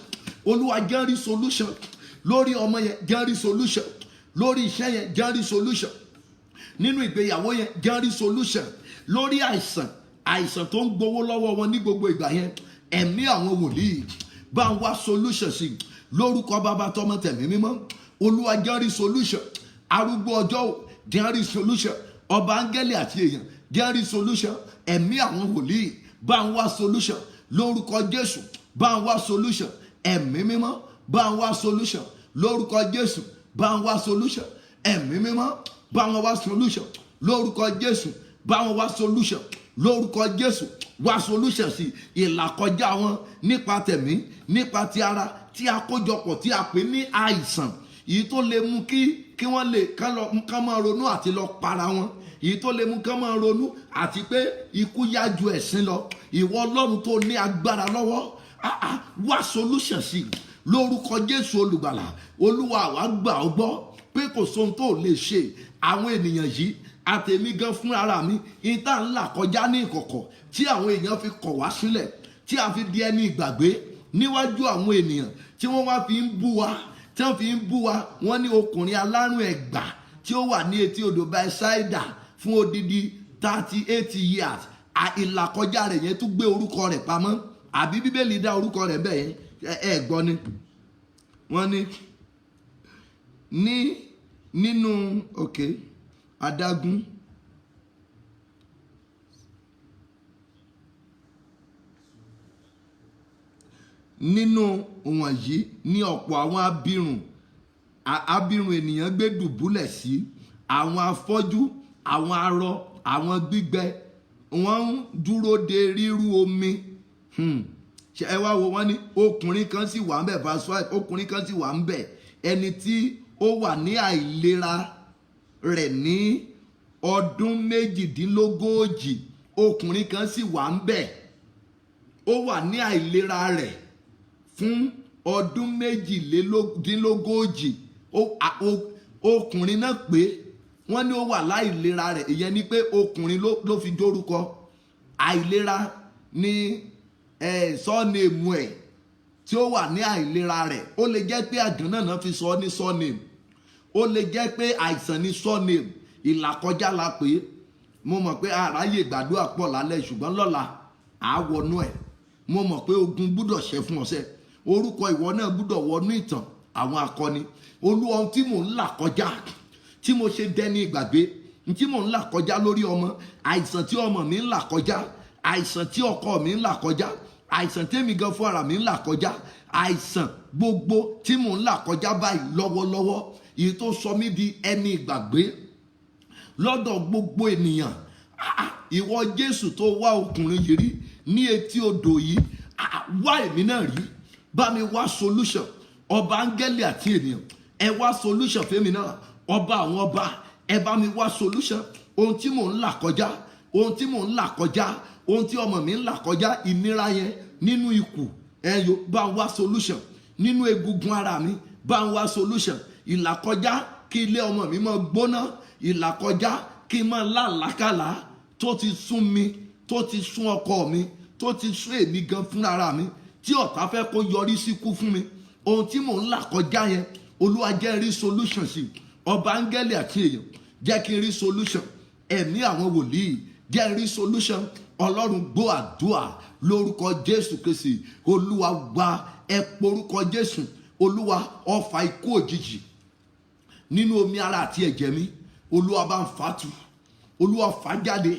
Olúwa, jẹ́ n rí solution. Lórí ọmọ yẹn jẹ́ n rí solution. Lórí iṣẹ́ yẹn jẹ́ n rí solution. Nínú ìgbéyàwó yẹn jẹ́ n rí solution. Lórí àìsàn tó ń gbowó lọ́wọ́ wọn ní gbogbo ìgbà yẹn, ẹ̀mí àwọn wòlíì bá ń wá solution sí lórúkọ Bàbá, tọmọ tẹ̀mí mímọ́. Olúwa, jẹ́ n rí solution. Arúgbó ọjọ́ jẹ́ n rí solution. Ọba áńgẹ́lì àti èèyàn jẹ́ n rí solution. Ẹ̀mí àwọn wòlíì bá ń wá solution lórúkọ Jésù. Bá ń wá solution. Ẹ̀mí mímọ́ bá ń wá solution lórúkọ Jésù. Bá ń wá solution. Ẹ̀mí mímọ́ bá ń wá solution lórúkọ Jésù. Bá ń wá solution lórúkọ Jésù. Wá solution sí ìlàkọjá wọn nípa tẹ̀mí, nípa ti ara, tí a kójọpọ̀ tí a pè ní àìsàn, èyí tó lè mú kí kí wọ́n lè kán máa ronú àti lọ para wọn, èyí tó lè mú kán máa ronú àti pé ikú yá ju ẹ̀sín lọ. Ìwọ Ọlọ́run tó ní agbára lọ́wọ́, wá solution sí i lórúkọ Jésù olùgbàlà. Olúwa àwa gbà ọ́ gbọ́ pé kò sóhun tó lè ṣe. Àwọn ènìyàn yìí àtèmi gan fún ara mi ìta ńlá kọjá ní ìkọ̀kọ̀ tí àwọn èèyàn fi kọ̀ wá sílẹ̀, tí a fi di ẹni ìgbàgbé níwájú àwọn ènìyàn, tí wọ́n wá fi ń bú wa, tí wọ́n fi ń bú wa. Wọ́n ní ọkùnrin alárùn ẹ̀gbà tí ó wà ní etí odò Bẹ́sáídà fún odidi 38 years. Ìlàkọjá rẹ̀ yẹn tún gbé orúkọ rẹ̀ pamọ́, àbí Bíbélì dá orúkọ rẹ̀ bẹ́ẹ̀ yẹn gbọ́ ni. Wọ́n ní nínú adágún nínú wọ̀nyí ní ọ̀pọ̀ àwọn abirùn ènìyàn gbé dùbúlẹ̀ sí, àwọn afọ́jú, àwọn arọ, àwọn gbígbẹ, wọ́n ń dúró de rírú omi. Ẹ wá wo, wọ́n ní ọkùnrin kan sì wà ń bẹ̀, verse 5, ọkùnrin kan sì wà ń bẹ̀, ẹni tí ó wà ní àìlera rẹ̀ ní ọdún 38. Ọkùnrin kan sì wà ń bẹ̀, ó wà ní àìlera rẹ̀ fún ọdún 38. Ọkùnrin náà pé wọ́n ní ó wà láìlera rẹ̀, ìyẹn ni pé ọkùnrin ló fi dórúkọ. Àìlera ní sọ́ọ̀nẹ̀mù ẹ̀ tí ó wà ní àìlera rẹ̀. Ó lè jẹ́ pé àdúnà náà fi sọ ní sọ́ọ̀nẹ̀mù, ó lè jẹ́ pé àìsàn ní sọ́ọ̀nẹ̀mù. Ìlàkọjá la pé mo mọ̀ pé àráyè gbàdúrà pọ̀ lálẹ́, ṣùgbọ́n lọ́la àá wọnú ẹ̀. Mo mọ̀ pé ogun gbúdọ̀ ṣẹ́ fún ọ̀sẹ̀, orúkọ ìwọ náà gbúdọ̀ wọnú ìtàn àwọn akọni. Olúwa, ohun tí mò ń là kọjá, tí mo ṣe dẹni ìgbàgbé, tí mò ń là kọjá lórí ọmọ, àìsàn tí ọmọ mi ń là kọjá, àìsàn tí ọkọ mi ń là kọjá, àìsàn tèmi gan fún ara mi ń là kọjá, àìsàn gbogbo tí mò ń là kọjá báyìí lọ́wọ́lọ́wọ́, èyí tó sọ mí di ẹni ìgbàgbé lọ́dọ̀ gbogbo ènìyàn. Ìwọ Jésù tó wá ọkùnrin yìí rí ní etí odò yìí, wá èmi náà rí, bá mi wá solution. Ọba áńgẹ́lì àti ènìyàn, ẹ wá solution fẹ́mi náà. Ọba àwọn ọba, ẹ bá mi wá solution. Ohun tí mò ń là kọjá, ohun tí mò ń là kọjá, ohun tí ọmọ mi ń là kọjá, ìnira yẹn nínú ikùn ẹyọ, bá ń wá solution. Nínú egungun ara mi, bá ń wá solution. Ìlàkọjá kí ilé ọmọ mi máa gbóná, ìlàkọjá kí n máa làlákàlà tó ti sún mi, tó ti sún ọkọ mi, tó ti sún èmi gan fúnra mi, tí ọ̀tá fẹ́ kó yọrí síkú fún mi. Ohun tí mò ń là kọjá yẹn, Olúwa jẹ́ rí solution sí. Ọba áńgẹ́lì àti èèyàn, jẹ́ kí n rí solution. Ẹ̀mí àwọn wòlíì, jẹ́ rí solution. Ọlọ́run gbọ́ àdúrà lórúkọ Jésù Kristi. Olúwa wá, ẹ porúkọ Jésù. Olúwa, ọfà ikú òjijì nínú omi ara àti ẹ̀jẹ̀ mi, Olúwa bá ń fàtú, Olúwa fà jáde.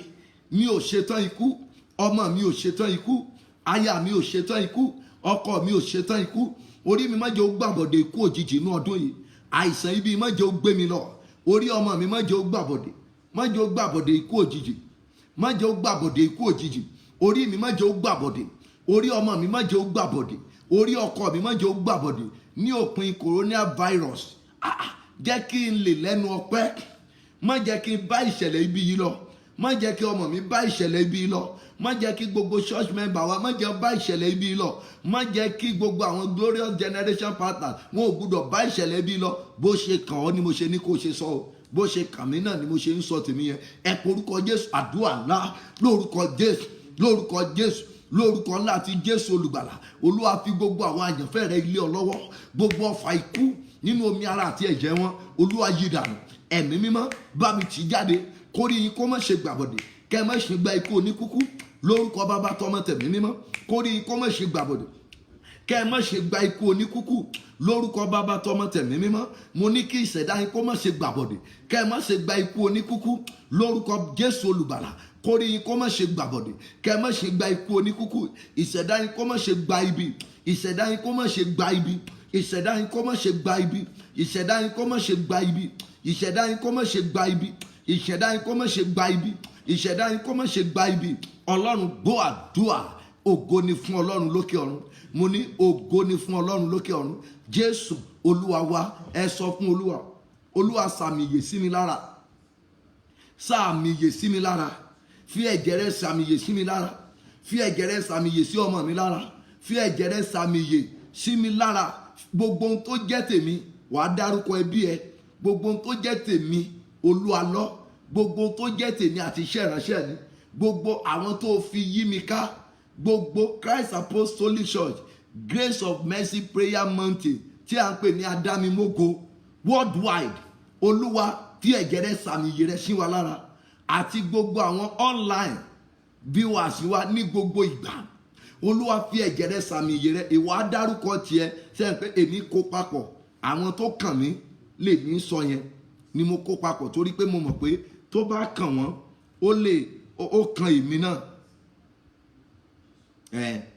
Mi ò ṣetán ikú, ọmọ mi ò ṣetán ikú, aya mi ò ṣetán ikú, ọkọ mi ò ṣetán ikú. Orí mi má jẹ́ ó gbàbọ̀dé ikú òjijì inú ọdún yìí. Àìsàn ibi má jẹ́ ó gbé mi lọ. Orí ọmọ mi má jẹ́ ó gbàbọ̀dé, má jẹ́ ó gbàbọ̀dé ikú òjijì, má jẹ́ ó gbàbọ̀dé ikú òjijì. Orí mi má jẹ́ ó gbàbọ̀dé, orí ọmọ mi má jẹ́ ó gbàbọ̀dé, orí ọkọ mi má jẹ́ ó gbàbọ̀dé. Ní òpin coronavirus, jẹ́ kí n lè lẹ́nu ọpẹ́, má jẹ́ kí n bá ìṣẹ̀lẹ̀ ibi yìí lọ, má jẹ́ kí ọmọ mi bá ìṣẹ̀lẹ̀ ibi yìí lọ, má jẹ́ kí gbogbo church member wa má jẹ́ bá ìṣẹ̀lẹ̀ ibi yìí lọ, má jẹ́ kí gbogbo àwọn glorious generation partners wọn ò gbúdọ̀ bá ìṣẹ̀lẹ̀ ibi yìí lọ. Bó ṣe kàn ọ́ ni mo ṣe ní kó ṣe sọ o, bó ṣe kàn mí náà ni mo ṣe ń sọ tèmi yẹn. Ẹ porúkọ Jésù, àdúrà ńlá lórúkọ Jésù, lórúkọ Jésù, lórúkọ ńlá ti Jésù olùgbàlà. Olúwa fi gbogbo àwọn àyànfẹ́ rẹ ilé ọ lọ́wọ́, gbogbo ọfà ikú nínú omi ara àti ẹ̀jẹ̀ wọn, Olúwa yí dànù. Ẹ̀mí mímọ́ bá mi tì jáde, kórí yín kó má ṣe gbàbọ̀dé, kẹ́ má ṣe gba ikú oníkúkú lórúkọ Bàbá tọmọ tẹ̀mí mímọ́. Kórí yín kó má ṣe gbàbọ̀dé, kẹ́ má ṣe gba ikú oníkúkú lórúkọ Bàbá tọmọ tẹ̀mí mímọ́. Mo ní kí ìṣẹ̀dá yín kó má ṣe gbàbọ̀dé, kẹ́ má ṣe gba ikú oníkúkú lórúkọ Jésù olùgbàlà. Kórí yín kó má ṣe gbàbọ̀dé, kẹ́ má ṣe gba ikú oníkúkú. Ìṣẹ̀dá yín kó má ṣe gba ibi, ìṣẹ̀dá yín kó má ṣe gba ibi, ìṣẹ̀dá yín kó má ṣe gba ibi, ìṣẹ̀dá yín kó má ṣe gba ibi, ìṣẹ̀dá yín kó má ṣe gba ibi, ìṣẹ̀dá yín kó má ṣe gba ibi, ìṣẹ̀dá yín kó má ṣe gba ibi. Ọlọ́run gbọ́ àdúrà. Ògo ni fún Ọlọ́run lókè ọ̀run. Mo ní ògo ni fún Ọlọ́run lókè ọ̀run. Jésù Olúwa wa, ẹ sọ fún Olúwa, Olúwa sàmìyè sí mi lára, sàmìyè sí mi lára, fi ẹ̀jẹ̀ rẹ sàmìyè sí mi lára, fi ẹ̀jẹ̀ rẹ sàmìyè sí ọmọ mi lára, fi ẹ̀jẹ̀ rẹ sàmìyè sí mi lára. Gbogbo ohun tó jẹ́ tèmi wàá dárúkọ ẹbí ẹ, gbogbo ohun tó jẹ́ tèmi Olúwa lọ, gbogbo ohun tó jẹ́ tèmi àti iṣẹ́ ìránṣẹ́ mi, gbogbo àwọn tó fi yí mi ká, gbogbo Christ Apostolic Church Grace of Mercy Prayer Mountain tí a ń pè ní Adámimógo worldwide, Olúwa fi ẹ̀jẹ̀ rẹ sàmìyè rẹ sí wa lára, àti gbogbo àwọn online viewers wa ní gbogbo ìgbà. Olúwa fi ẹ̀jẹ̀ rẹ sàmìyè rẹ. Ìwà dárúkọ tiẹ̀ sẹ́yìn pé èmi kó papọ̀, àwọn tó kàn mí lè ní sọ yẹn ni mo kó papọ̀, torí pé mo mọ̀ pé tó bá kàn wọ́n ó kan èmi náà.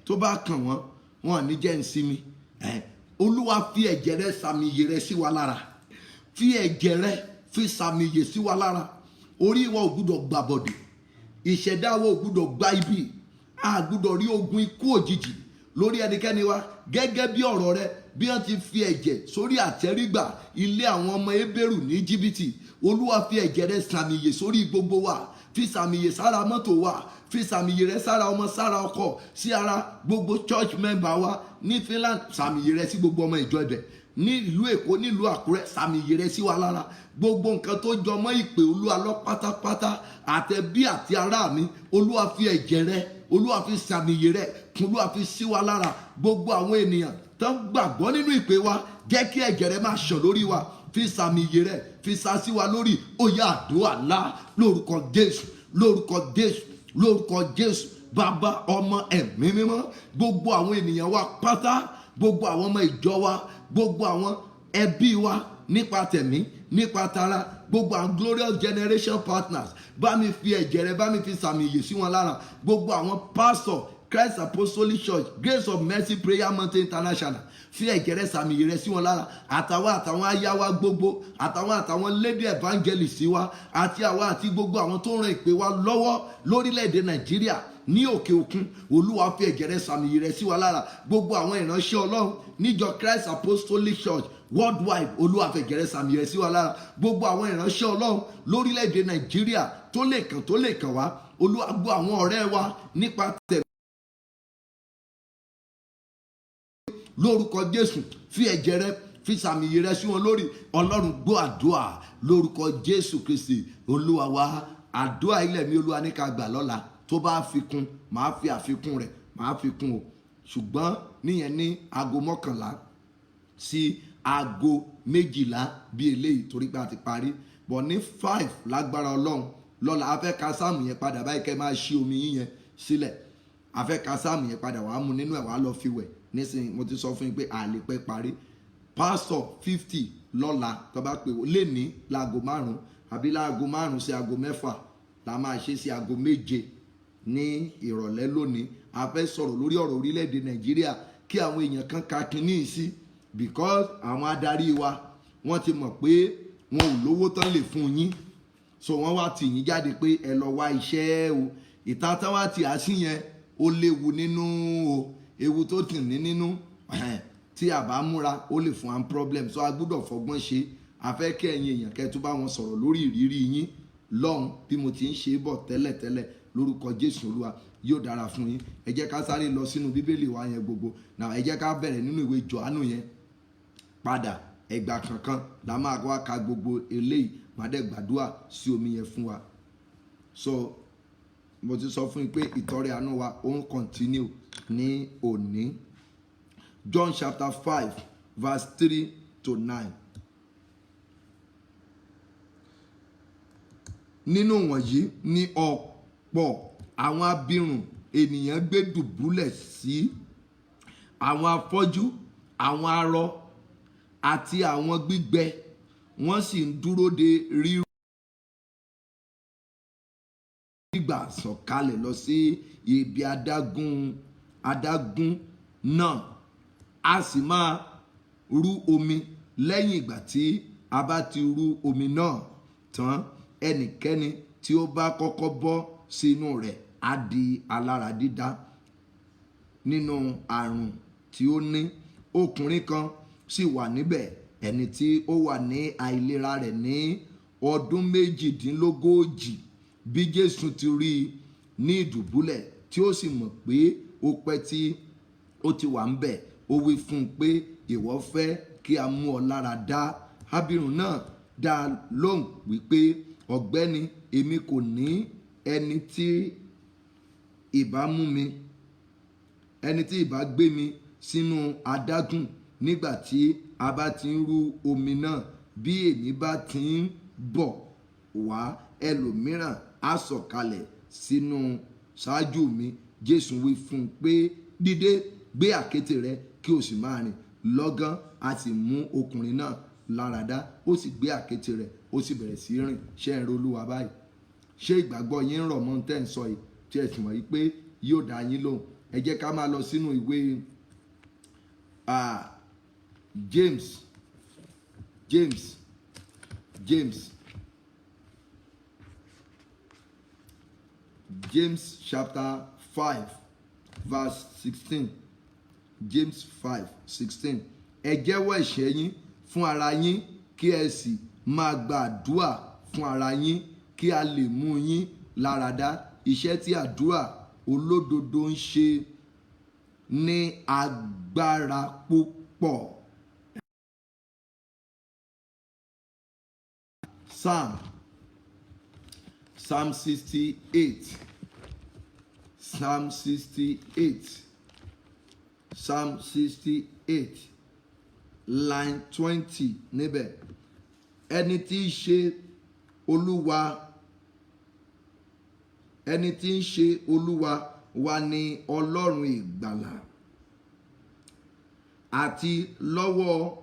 Tó bá kàn wọ́n wọn ò ní jẹ́ ń sinmi. Olúwa fi ẹ̀jẹ̀ rẹ sàmìyè rẹ sí wa lára, fi ẹ̀jẹ̀ rẹ fi sàmìyè sí wa lára. Orí wa ò gbúdọ̀ gbàbọ̀dè, ìṣẹ̀dá wa ò gbúdọ̀ gba ibi, a gbúdọ̀ rí ogun ikú òjijì lórí ẹnikẹ́ni wa. Gẹ́gẹ́ bí ọ̀rọ̀ rẹ, bí wọ́n ti fi ẹ̀jẹ̀ sórí àtẹ́rígbà ilé àwọn ọmọ Hébérù ní Íjíbítì, Olúwa fi ẹ̀jẹ̀ rẹ sàmìyè sórí gbogbo wa, fi sàmìyè sára mọ́tò wa, fi sàmìyè rẹ sára ọmọ, sára ọkọ, sí ara gbogbo church member wa ní Finland, sàmìyè rẹ sí gbogbo ọmọ ìjọ ibẹ̀, ní ìlú Èkó, nílùú Àkúrẹ́, sàmìyè rẹ sí wa lára. Gbogbo nǹkan tó jọmọ́ ìpè Olúwa lọ pátápátá, àtẹbí àti ará mi, Olúwa fi ẹ̀jẹ̀ rẹ, Olúwa fi sàmìyè rẹ, Olúwa fi sí wa lára. Gbogbo àwọn ènìyàn tó ń gbàgbọ́ nínú ìpè wa, jẹ́ kí ẹ̀jẹ̀ rẹ máa ṣàn lórí wa, fi sàmìyè rẹ, fi sá sí wa lórí. Ó yá àdúrà ńlá lórúkọ Jésù, lórúkọ Jésù, lórúkọ Jésù. Bàbá, Ọmọ, Ẹ̀mí Mímọ́, gbogbo àwọn ènìyàn wa pátá, gbogbo àwọn ọmọ ìjọ wa, gbogbo àwọn ẹbí wa nípa tẹ̀mí, nípa tara, gbogbo àwọn Glorious Generation Partners, bá mi fi ẹ̀jẹ̀ rẹ, bá mi fi sàmìyè sí wọn lára. Gbogbo àwọn pastor Christ Apostolic Church Grace of Mercy Prayer Mountain International, fi ẹ̀jẹ̀ rẹ sàmìyè rẹ sí wọn lára. Àtàwọn aya wa gbogbo, àtàwọn lady evangelist wa, àti àwa àti gbogbo àwọn tó ń ran ìpè wa lọ́wọ́ lórílẹ̀‐èdè Nàìjíríà, ní òkè òkun, Olúwa fi ẹ̀jẹ̀ rẹ sàmìyè rẹ sí wa lára. Gbogbo àwọn ìránṣẹ́ Ọlọ́run níjọ Christ Apostolic Church worldwide, Olúwa fi ẹ̀jẹ̀ rẹ sàmìyè rẹ sí wa lára. Gbogbo àwọn ìránṣẹ́ Ọlọ́run lórílẹ̀‐èdè Nàìjíríà tó lè kàn wá, Olúwa, gbọ́ àwọn ọ̀rẹ́ wa nípa tẹ̀mí, lórúkọ Jésù, fi ẹ̀jẹ̀ rẹ, fi sàmìyè rẹ sí wọn lórí. Ọlọ́run, gbọ́ àdúrà lórúkọ Jésù Kristi Olúwa wa. Àdúrà ilẹ̀ mi Olúwa ní ká gbà lọ́la, tó bá fi kún màá fi àfikún rẹ̀, màá fi kún o. Ṣùgbọ́n níyẹn ní aago 11 sí aago 12 bí eléyìí, torí pé a ti parí. Bọ̀ ní 5 lágbára Ọlọ́run lọ́la, a fẹ́ ka sáàmù yẹn padà báyìí, kẹ́ máa ṣí omi yín yẹn sílẹ̀. A fẹ́ ka sáàmù yẹn padà, wàá mú nínú ẹ̀, wàá lọ fi wẹ̀. Nísìnyí mo ti sọ fún yín pé a lè pẹ́ parí. Pastor 50 lọ́la tó bá pè wọ́n lé ní láago 5 àbí láago 5 sí aago 6 la máa ṣe sí aago 7 ní ìrọ̀lẹ́ lónìí. A fẹ́ sọ̀rọ̀ lórí ọ̀rọ̀ orílẹ̀-èdè Nàìjíríà, kí àwọn èèyàn kan ka kínní sí, because àwọn adarí wa wọ́n ti mọ̀ pé wọn ò lówó tán lè fún yín, so wọ́n wá tì yín jáde pé ẹ lọ wá iṣẹ́ o. Ìta tán wá tì á sí yẹn ó léwu nínú o, ewu tó tì ní nínú, tí a bá múra ó lè fún am problem. So a gbọ́dọ̀ fọgbọ́n ṣe. A fẹ́ kí ẹ̀yin èèyàn kẹ́ tó bá wọn sọ̀rọ̀ lórí ìrírí yín lọ́hùn, bí mo ti ń ṣe bọ̀ tẹ́lẹ̀tẹ́lẹ̀. Lórúkọ Jésù Olúwa, yóò dára fún yín. Ẹ jẹ́ ká sáré lọ sínú Bíbélì wa yẹn gbogbo. Now ẹ jẹ́ ká bẹ̀rẹ̀ nínú ìwé Jòhánù yẹn padà. Ẹgbà kankan la máa wá ka gbogbo eléyìí, máa dẹ̀ gbàdúrà sí omi yẹn fún wa. So mo ti sọ fún yín pé ìtọrẹ àánú wa ó ń continue ní òní. John chapter 5 verse 3 to 9. Nínú wọ̀nyí ni ọ̀pọ̀ àwọn abirùn ènìyàn gbé dùbúlẹ̀ sí, àwọn afọ́jú, àwọn arọ àti àwọn gbígbẹ, wọ́n sì ń dúró de rírú ìgbà sọ̀kalẹ̀ lọ sí ibi adágún náà. A sì máa rú omi. Lẹ́yìn ìgbà tí a bá ti rú omi náà tán, ẹnikẹ́ni tí ó bá kọ́kọ́ bọ́ sínú rẹ̀ á di alára dídá nínú àrùn tí ó ní. Ọkùnrin kan sì wà níbẹ̀ ẹni tí ó wà ní àìlera rẹ̀ ní ọdún méjìdínlógójì, bí Jésù ti rí i ní ìdùbúlẹ̀ tí ó sì mọ̀ pé ó pẹ́ tí ó ti wà ń bẹ̀, ó wí fún un pé ìwọ fẹ́ kí a mú ọ lára dá. Ábírùn náà dá lóhùn wípé ọ̀gbẹ́ni, èmi kò ní ẹni tí ìbá mú mi, ẹni tí ìbá gbé mi sínú adágún nígbà tí a bá ti ń rú omi náà. Bí èmi bá ti ń bọ̀ wá, ẹlòmíràn á sọ̀kalẹ̀ sínú ṣáájú mi. Jésù wí fún un pé dìde, gbé àkéte rẹ kí o sì máa rìn. Lọ́gán a sì mú ọkùnrin náà lára dá, ó sì gbé àkéte rẹ̀, ó sì bẹ̀rẹ̀ sí rìn. Ṣé ẹ ń rí Olúwa báyìí? Ṣé ìgbàgbọ́ yín ń rọ̀ mọ́ tẹ́ ń sọ yìí, tí ẹ sì mọ̀ yìí pé yóò dá yín lóhùn? Ẹ jẹ́ ká máa lọ sínú ìwé James chapter 5 verse 16. James 5:16. Ẹ jẹ́wọ́ ẹ̀ṣẹ̀ yín fún ara yín kí ẹ sì máa gbàdúrà fún ara yín kí a lè mú yín lára dá. Iṣẹ́ tí àdúrà olódodo ń ṣe ní agbára púpọ̀. Psalm 68. Psalm 68. Psalm 68 line 20 níbẹ̀. Ẹni tí í ṣe Olúwa, ẹni tí ń ṣe Olúwa wa ni Ọlọ́run ìgbàlà, àti lọ́wọ́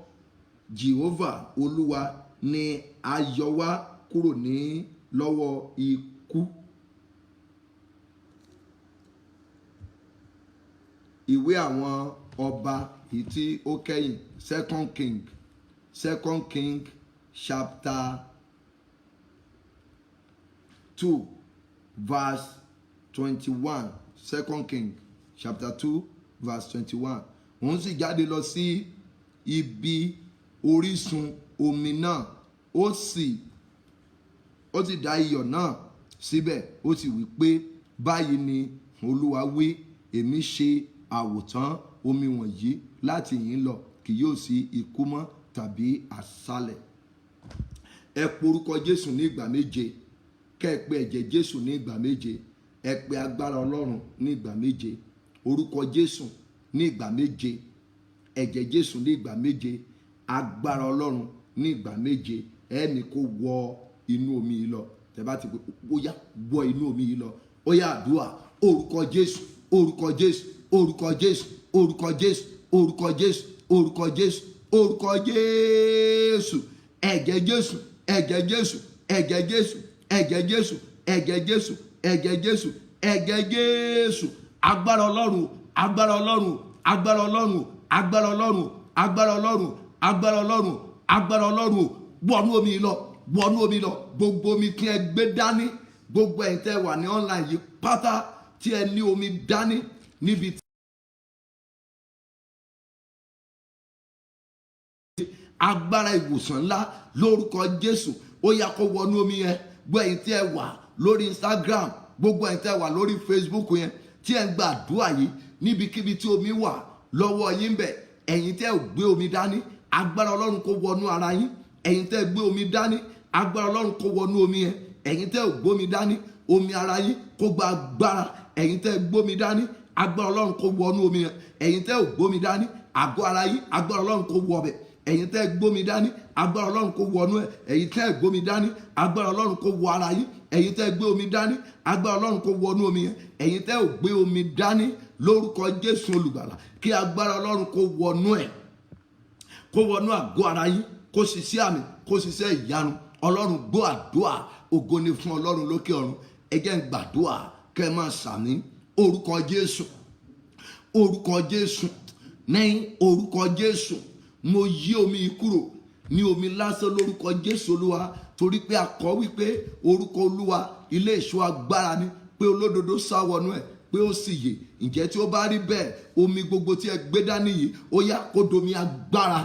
Jehovah Olúwa ni a yọ wá kúrò ní lọ́wọ́ ikú. Ìwé àwọn ọba èyí tí ó kẹ́yìn, Second King chapter 2 verse 21. 2 King chapter 2 verse 21. Òun sì jáde lọ sí ibi orísun omi náà, ó sì dá iyọ̀ náà síbẹ̀, ó sì wí pé báyìí ni Olúwa wí, èmi ṣe àwòtán omi wọ̀nyí láti yín lọ, kì yóò sí ikú mọ́ tàbí àṣálẹ̀. Ẹ pe orúkọ Jésù ní ìgbà méje, kẹ́ ẹ pe ẹ̀jẹ̀ Jésù ní ìgbà méje, ẹ pe agbára Ọlọ́run ní ìgbà méje, orúkọ Jésù ní ìgbà méje, ẹ̀jẹ̀ Jésù ní ìgbà méje, agbára Ọlọ́run ní ìgbà méje. Ẹni kó wọ inú omi yìí lọ. Tẹ́ bá ti pé ó yá wọ inú omi yìí lọ, ó yá àdúrà orúkọ Jésù, orúkọ Jésù, orúkọ Jésù, orúkọ Jésù, orúkọ Jésù, orúkọ Jésù, orúkọ Jésù, ẹ̀jẹ̀ Jésù, ẹ̀jẹ̀ Jésù, ẹ̀jẹ̀ Jésù, ẹ̀jẹ̀ Jésù, ẹ̀jẹ̀ Jésù, ẹ̀jẹ̀ Jésù, ẹ̀jẹ̀ Jésù, agbára Ọlọ́run, agbára Ọlọ́run, agbára Ọlọ́run, agbára Ọlọ́run, agbára Ọlọ́run, agbára Ọlọ́run, agbára Ọlọ́run, wọnú omi lọ, wọnú omi lọ. Gbogbo omi tí ẹ gbé dání, gbogbo ẹ̀yin tẹ́ wà ní online yìí pátá tí ẹ ní omi dání níbi tí agbára ìwòsàn ńlá lórúkọ Jésù ó yá kó wọnú omi yẹn. Gbogbo ẹ̀yin tí ẹ wà lórí Instagram, gbogbo ẹ̀yin tí ẹ wà lórí Facebook yẹn tí ẹ ń gba àdúrà yìí níbikíbi tí omi wà lọ́wọ́ yín bẹ̀, ẹ̀yin tí ẹ ò gbé omi dání, agbára Ọlọ́run kó wọnú ara yín. Ẹ̀yin tí ẹ gbé omi dání, agbára Ọlọ́run kó wọnú omi yẹn. Ẹ̀yin tí ẹ ò gbómi dání, omi ara yín kó gba agbára. Ẹ̀yin tí ẹ gbómi dání, agbára Ọlọ́run kó wọnú omi yẹn. Ẹ̀yin tí ẹ ò gbómi dání, àgọ́ ara yín, agbára Ọlọ́run kó wọ bẹ̀. Ẹ̀yin tẹ́ gbómi dání, agbára Ọlọ́run kó wọnú ẹ̀. Ẹ̀yin tẹ́ gbómi dání, agbára Ọlọ́run kó wọ ara yín. Ẹ̀yin tẹ́ gbé omi dání, agbára Ọlọ́run kó wọnú omi yẹn. Ẹ̀yin tẹ́ ò gbé omi dání, lórúkọ Jésù olùgbàlà, kí agbára Ọlọ́run kó wọnú ẹ̀, kó wọnú àgọ́ ara yín, kó ṣiṣẹ́ àmì, kó ṣiṣẹ́ ìyanu. Ọlọ́run gbọ́ àdúrà, ògo ni fún Ọlọ́run lókè ọ̀run. Ẹ jẹ́ ń gbàdúrà kẹ́ ẹ máa sàmí orúkọ Jésù, orúkọ Jésù, ní orúkọ Jésù. Mo yí omi yìí kúrò ní omi lásán lórúkọ Jésù Olúwa, torí pé a kọ wípé orúkọ Olúwa ilé ìṣọ́ agbára ni, pé olódodo sá wọnú ẹ̀, pé ó sì yè. Ǹjẹ́ tí ó bá rí bẹ́ẹ̀, omi gbogbo tí ẹ gbé dání yìí ó yá kó domi agbára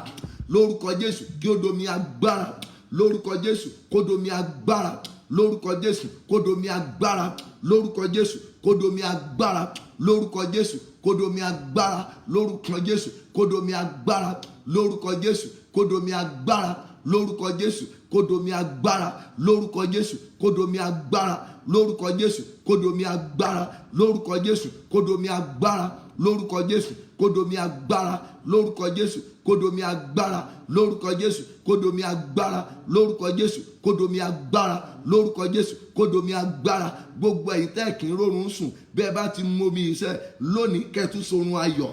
lórúkọ Jésù kí ó domi agbára, lórúkọ Jésù kó domi agbára, lórúkọ Jésù kó domi agbára, lórúkọ Jésù kó domi agbára, lórúkọ Jésù kó domi agbára, lórúkọ Jésù kó domi agbára, lórúkọ Jésù kó domi agbára, lórúkọ Jésù kó domi agbára, lórúkọ Jésù kó domi agbára, lórúkọ Jésù kó domi agbára, lórúkọ Jésù kó domi agbára, lórúkọ Jésù kó domi agbára, lórúkọ Jésù kó domi agbára, lórúkọ Jésù kó domi agbára, lórúkọ Jésù kó domi agbára, lórúkọ Jésù kó domi agbára. Gbogbo ẹ̀yin tẹ́ kí n rórun sùn bẹ́ẹ̀ bá ti mú omi iṣẹ́ lónìí kẹ́tù sorun ayọ̀,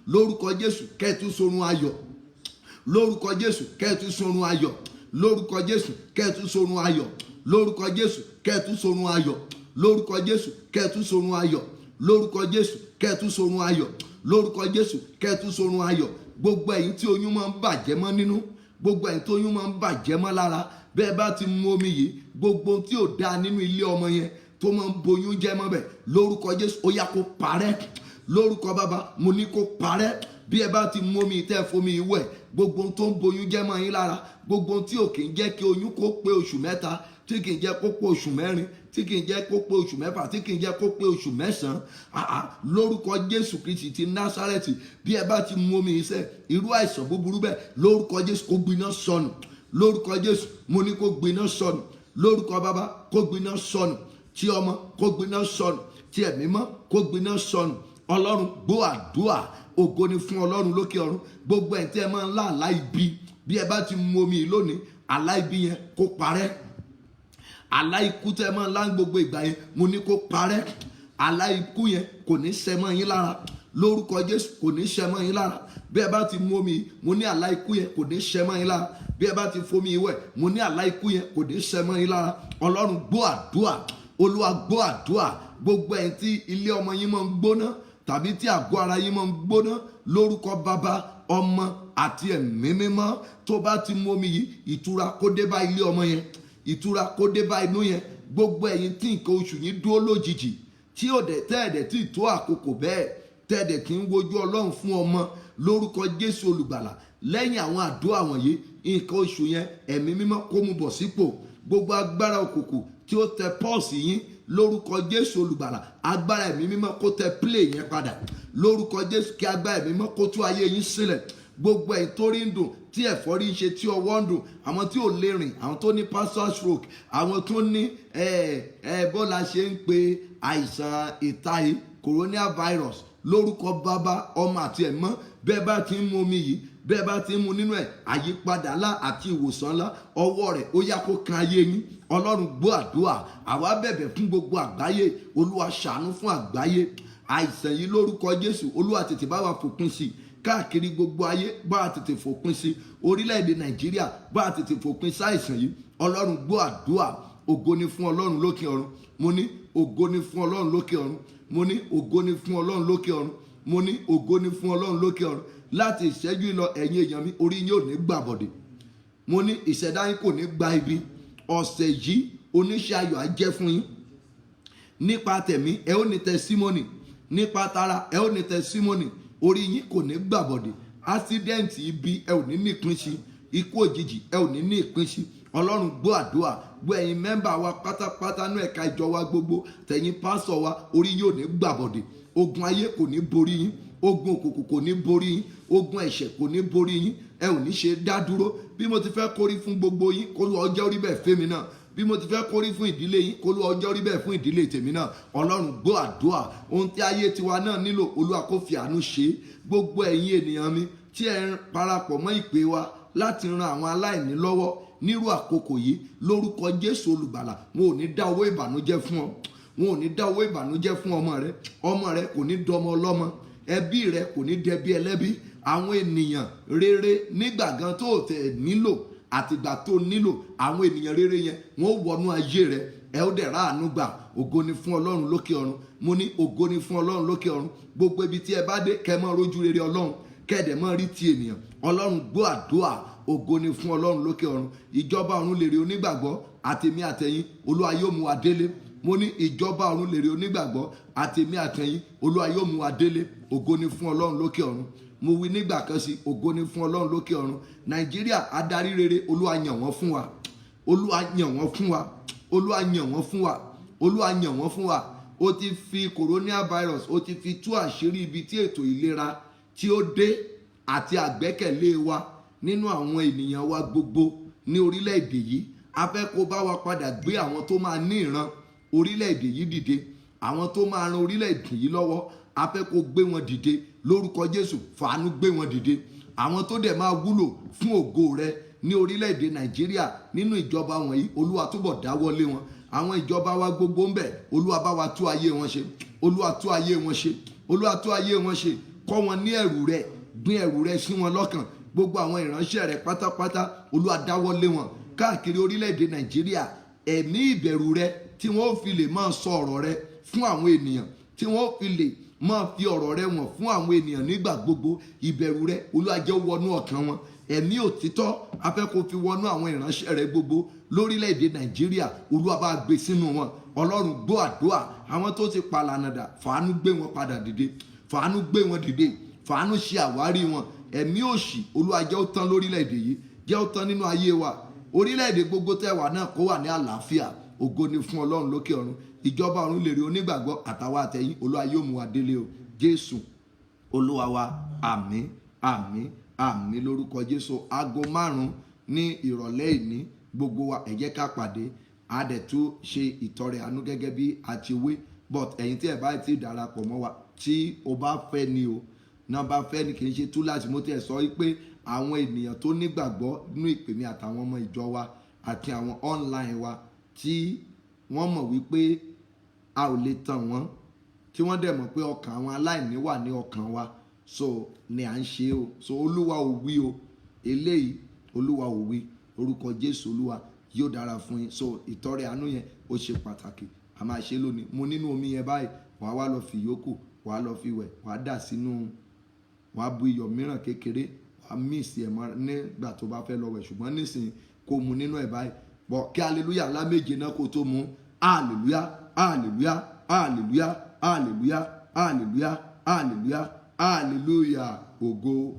lórúkọ Jésù kẹ́tù sorun ayọ̀, lórúkọ Jésù kẹ́tù sorun ayọ̀, lórúkọ Jésù kẹ́tù sorun ayọ̀, lórúkọ Jésù kẹ́tù sorun ayọ̀, lórúkọ Jésù kẹ́tù sorun ayọ̀, lórúkọ Jésù kẹ́tù sorun ayọ̀, lórúkọ Jésù kẹ́tù sorun ayọ̀. Gbogbo ẹ̀yin tí oyún máa ń bàjẹ́ mọ́ nínú, gbogbo ẹ̀yin tí oyún máa ń bàjẹ́ mọ́ lára, bẹ́ẹ̀ bá ti mu omi yìí, gbogbo tí ò dáa nínú ilé ọmọ yẹn tó máa ń boyún jẹ́ mọ́ bẹ̀, lórúkọ Jésù ó yá kó parẹ́, lórúkọ Bàbá mo ní kó parẹ́. Bí ẹ bá ti mu omi tẹ́ fomi wẹ̀, gbogbo tó ń boyún jẹ́ mọ́ yín lára, gbogbo tí ò kì í jẹ́ kí oyún kó pé oṣù mẹ́ta, tí kì í jẹ́ kó pé oṣù mẹ́rin, tí kì í jẹ́ kó pé oṣù mẹ́fà, tí kì í jẹ́ kó pé oṣù mẹ́sàn-án, lórúkọ Jésù Kristi ti Násárẹ́tì, bí ẹ bá ti mu omi iṣẹ́, irú àìsàn búburú bẹ́ẹ̀ lórúkọ Jésù kó gbiná sọnù, lórúkọ Jésù mo ní kó gbiná sọnù, lórúkọ Bàbá kó gbiná sọnù, tí ọmọ kó gbiná sọnù, tí ẹ̀mí mọ́ kó gbiná sọnù. Ọlọ́run gbọ́ àdúrà, ògo ni fún Ọlọ́run lókè ọ̀run. Gbogbo ẹ̀ tí ẹ máa ń lá àlá ibi, bí ẹ bá ti mu omi lónìí, àlá ibi yẹn kó parẹ́, àlá ikú tẹ́ máa ń lá gbogbo ìgbà yẹn mo ní kó parẹ́, àlá ikú yẹn kò ní ṣẹ mọ́ yín lára, lórúkọ Jésù kò ní ṣẹ mọ́ yín lára. Bí ẹ bá ti mu omi mo ní àlá ikú yẹn kò ní ṣẹ mọ́ yín lára, bí ẹ bá ti fomi wẹ̀ mo ní àlá ikú yẹn kò ní ṣẹ mọ́ yín lára. Ọlọ́run gbọ́ àdúrà, Olúwa gbọ́ àdúrà. Gbogbo ẹ̀ tí ilé ọmọ yín máa ń gbóná tàbí tí àgọ́ ara yín máa ń gbóná, lórúkọ Bàbá, Ọmọ àti Ẹ̀mí Mímọ́, tó bá ti mu omi yìí, ìtura kó dé bá ilé ọmọ yẹn, ìtura kó dé bá inú yẹn. Gbogbo ẹ̀yin tí nǹkan oṣù yín dúró lójijì, tí ò dẹ̀ tẹ́ẹ̀dẹ̀ tí tó àkókò bẹ́ẹ̀, tẹ́ẹ̀dẹ̀ kì í wojú Ọlọ́run fún ọmọ, lórúkọ Jésù Olùgbàlà, lẹ́yìn àwọn àdúrà wọ̀nyí, nǹkan oṣù yẹn Ẹ̀mí Mímọ́ kó mú bọ̀ sípò. Gbogbo agbára òkùnkùn tí ó tẹ pọ́ọ̀sì yín, lórúkọ Jésù Olùgbàlà, agbára Ẹ̀mí Mímọ́ kó tẹ play yẹn padà, lórúkọ Jésù kí agbára Ẹ̀mí Mímọ́ kó tú ayé yín sílẹ̀. Gbogbo ẹ̀yin tó rí ń dùn, tí ẹ̀fọ́rí ń ṣe, tí ọwọ́ ń dùn, àwọn tí ò lè rìn, àwọn tó ní pastor stroke, àwọn tó ní bọ́lá ṣe ń pe àìsàn ìtayé coronavirus, lórúkọ Bàbá, Ọmọ àti Ẹ̀mí Mímọ́, bẹ́ẹ̀ bá ti ń mu omi yìí, bẹ́ẹ̀ bá ti ń mu nínú ẹ̀, àyípadà ńlá àti ìwòsàn ńlá ọwọ́ rẹ̀ ó yá kó kan ayé yín. Ọlọ́run gbọ́ àdúrà, àwa bẹ̀bẹ̀ fún gbogbo àgbáyé, Olúwa ṣàánú fún àgbáyé. Àìsàn yìí lórúkọ Jésù, Olúwa tètè bá wa fòpin sí, káàkiri gbogbo ayé bá a tètè fòpin sí, orílẹ̀-èdè Nàìjíríà bá a tètè fòpin sí àìsàn yìí. Ọlọ́run gbọ́ àdúrà, ògo ni fún Ọlọ́run lókè ọ̀run. Mo ní ògo ni fún Ọlọ́run lókè ọ̀run. Mo ní ògo ni fún Ọlọ́run lókè ọ̀run. Mo ní ògo ni fún Ọlọ́run lókè ọ̀run. Láti ìṣẹ́jú ìlọ, ẹ̀yin èèyàn mi, orí yín ò ní gbàbọ̀dè. Mo ní ìṣẹ̀dá yín kò ní gba ibi. Ọ̀sẹ̀ yìí oníṣẹ́ ayọ̀ á jẹ́ fún yín. Nípa tẹ̀mí ẹ ó ní testimony, nípa tara ẹ ó ní testimony. Orí yín kò ní gbàbọ̀dè. Accident ibi ẹ ò ní ní ìpín sí, ikú òjijì ẹ ò ní ní ìpín sí. Ọlọ́run gbọ́ àdúrà. Gbọ́ ẹ̀yin mẹ́mbà wa pátápátá ní ẹ̀ka ìjọ wa gbogbo, tẹ̀yin pásọ̀ wa, orí yín ò ní gbàbọ̀dè. Ogun ayé kò ní borí yín, ogun òkùnkùn kò ní borí yín, ogun ẹ̀ṣẹ̀ kò ní borí yín, ẹ ò ní ṣe dá dúró. Bí mo ti fẹ́ kórí fún gbogbo yín, kó ló ọjọ́ orí bẹ́ẹ̀ fẹ́mi náà. Bí mo ti fẹ́ kórí fún ìdílé yín, kó ló ọjọ́ orí bẹ́ẹ̀ fún ìdílé tèmi náà. Ọlọ́run gbọ́ àdúrà. Ohun tí ayé tiwa náà nílò, Olúwa kó fi àánú ṣe. Gbogbo ẹ̀yin ènìyàn mi tí ẹ ń parapọ̀ mọ́ ìpè wa láti ran àwọn aláìní lọ́wọ́ nírú àkókò yìí, lórúkọ Jésù Olùgbàlà, wọn ò ní dá owó ìbànújẹ́ fún ọ, wọn ò ní dá owó ìbànújẹ́ fún ọmọ rẹ kò ní dọmọ ọlọ́mọ, ẹbí rẹ kò ní dẹbí ẹlẹ́bí. Àwọn ènìyàn rere nígbà gan tó tẹ̀ nílò àtìgbà tó nílò, àwọn ènìyàn rere yẹn wọn ó wọnú ayé rẹ, ẹ ó dẹ̀ ráàánú gbà. Ògo ni fún Ọlọ́run lókè ọ̀run. Mo ní ògo ni fún Ọlọ́run lókè ọ̀run. Gbogbo ibi tí ẹ bá dé, kẹ́ mọ́ rójú rere Ọlọ́run, kẹ́ẹ̀dẹ̀ mọ́ rí ti ènìyàn. Ọlọ́run gbọ́ àdúrà. Ògo ni fún Ọlọ́run lókè ọ̀run. Ìjọba ọ̀run lèrè onígbàgbọ́, àtèmi àtẹ̀yin, Olúwa yóò mú wa délé. Mo ní ìjọba ọ̀run lèrè onígbàgbọ́, àtèmi àtẹ̀yin, Olúwa yóò mú wa délé. Ògo ni fún Ọlọ́run lókè ọ̀run. mo wí nígbà kan sí, ògo ni fún Ọlọ́run lókè ọ̀run. Nàìjíríà adarí rere, Olúwa yàn wọ́n fún wa, Olúwa yàn wọ́n fún wa, Olúwa yàn wọ́n fún wa, Olúwa yàn wọ́n fún wa. Ó ti fi coronavirus, ó ti fi tú àṣírí ibi tí ètò ìlera tí ó dé àti àgbẹ́kẹ̀lé wa nínú àwọn ènìyàn wa gbogbo ní orílẹ̀-èdè yìí. A fẹ́ kó bá wa padà gbé àwọn tó máa ní ìran orílẹ̀-èdè yìí dìde, àwọn tó máa ran orílẹ̀-èdè yìí lọ́wọ́. A fẹ́ kó gbé wọn dìde lórúkọ Jésù, fàánú gbé wọn dìde. Àwọn tó dẹ̀ máa wúlò fún ògo rẹ ní orílẹ̀-èdè Nàìjíríà nínú ìjọba wọ̀nyí, Olúwa túbọ̀ dáwọ́lé wọn. Àwọn ìjọba wa gbogbo ń bẹ, Olúwa bá wa tú ayé wọn ṣe, Olúwa tú ayé wọn ṣe, Olúwa tú ayé wọn ṣe. Kọ́ wọn ní ẹ̀rù rẹ, gbin ẹ̀rù rẹ sí wọn lọ́kàn. Gbogbo àwọn ìránṣẹ́ rẹ pátápátá, Olúwa dáwọ́lé wọn káàkiri orílẹ̀-èdè Nàìjíríà. Ẹ̀mí ìbẹ̀rù rẹ tí wọ́n fi lè máa sọ ọ̀rọ̀ rẹ fún àwọn ènìyàn, tí wọ́n fi lè máa fi ọ̀rọ̀ rẹ wọ̀n fún àwọn ènìyàn nígbà gbogbo. Ìbẹ̀rù rẹ, Olúwa jẹ́ ó wọnú ọkàn wọn. Ẹ̀mí òtítọ́ a fẹ́ kó fi wọnú àwọn ìránṣẹ́ rẹ gbogbo lórílẹ̀-èdè Nàìjíríà. Olúwa bá gbé sínú wọn. Ọlọ́run gbọ́ àdúrà àwọn tó ti palànàdà, fàánú gbé wọn padà dìde, fàánú gbé wọn dìde, fàánú ṣe àwárí wọn. Ẹ̀mí òṣì, Olúwa jẹ́ ó tán lórílẹ̀-èdè yìí, jẹ́ ó tán nínú ayé wa. Orílẹ̀-èdè gbogbo tẹ́wà náà kó wà ní àlàáfíà. Ògo ni fún Ọlọ́run lókè ọ̀run. Ìjọba ọ̀run lè rí onígbàgbọ́ àtàwọn àtẹ̀yìn. Olúwa yóò mú wa délé o. Jésù Olúwa wa, àmín, àmín, àmín lórúkọ Jésù. Aago 5 ní ìrọ̀lẹ́ ìní gbogbo wa ẹ jẹ́ ká pàdé. A dẹ̀ tún ṣe ìtọrẹ àánú gẹ́gẹ́ bí a ti wí. But ẹ̀yin tí ẹ bá ti darapọ̀ mọ́ wa, tí o bá fẹ́ ni o, náà bá fẹ́ ni, kì í ṣe túláàsì. Mo ti ẹ̀ sọ wípé àwọn ènìyàn tó nígbàgbọ́ nínú ìpè mi àtàwọn ọmọ ìjọ wa àti àwọn online wa tí wọ́n mọ̀ wípé a ò lè tàn wọ́n, tí wọ́n dẹ̀ mọ̀ pé ọkàn àwọn aláìní wà ní ọkàn wa, so ni à ń ṣe o. So Olúwa ò wí o, eléyìí Olúwa ò wí. Orúkọ Jésù, Olúwa yóò dára fún yín. So ìtọrẹ àánú yẹn ó ṣe pàtàkì, a máa ṣe lónìí. Mo nínú omi yẹn báyìí, wàá wá lọ fi yòókù, wàá lọ fi wẹ̀, wàá dà sínú, wàá bu iyọ̀ mìíràn kékeré, wàá mix ẹ̀ mọ́ nígbà tó bá fẹ́ lọ wẹ̀. Ṣùgbọ́n nísìnyí kó mu nínú ẹ̀ báyìí. Bọ̀ kí hallelujah ńlá méje náà kó tó mu. Hallelujah, hallelujah, hallelujah, hallelujah, hallelujah, hallelujah, hallelujah. Ògo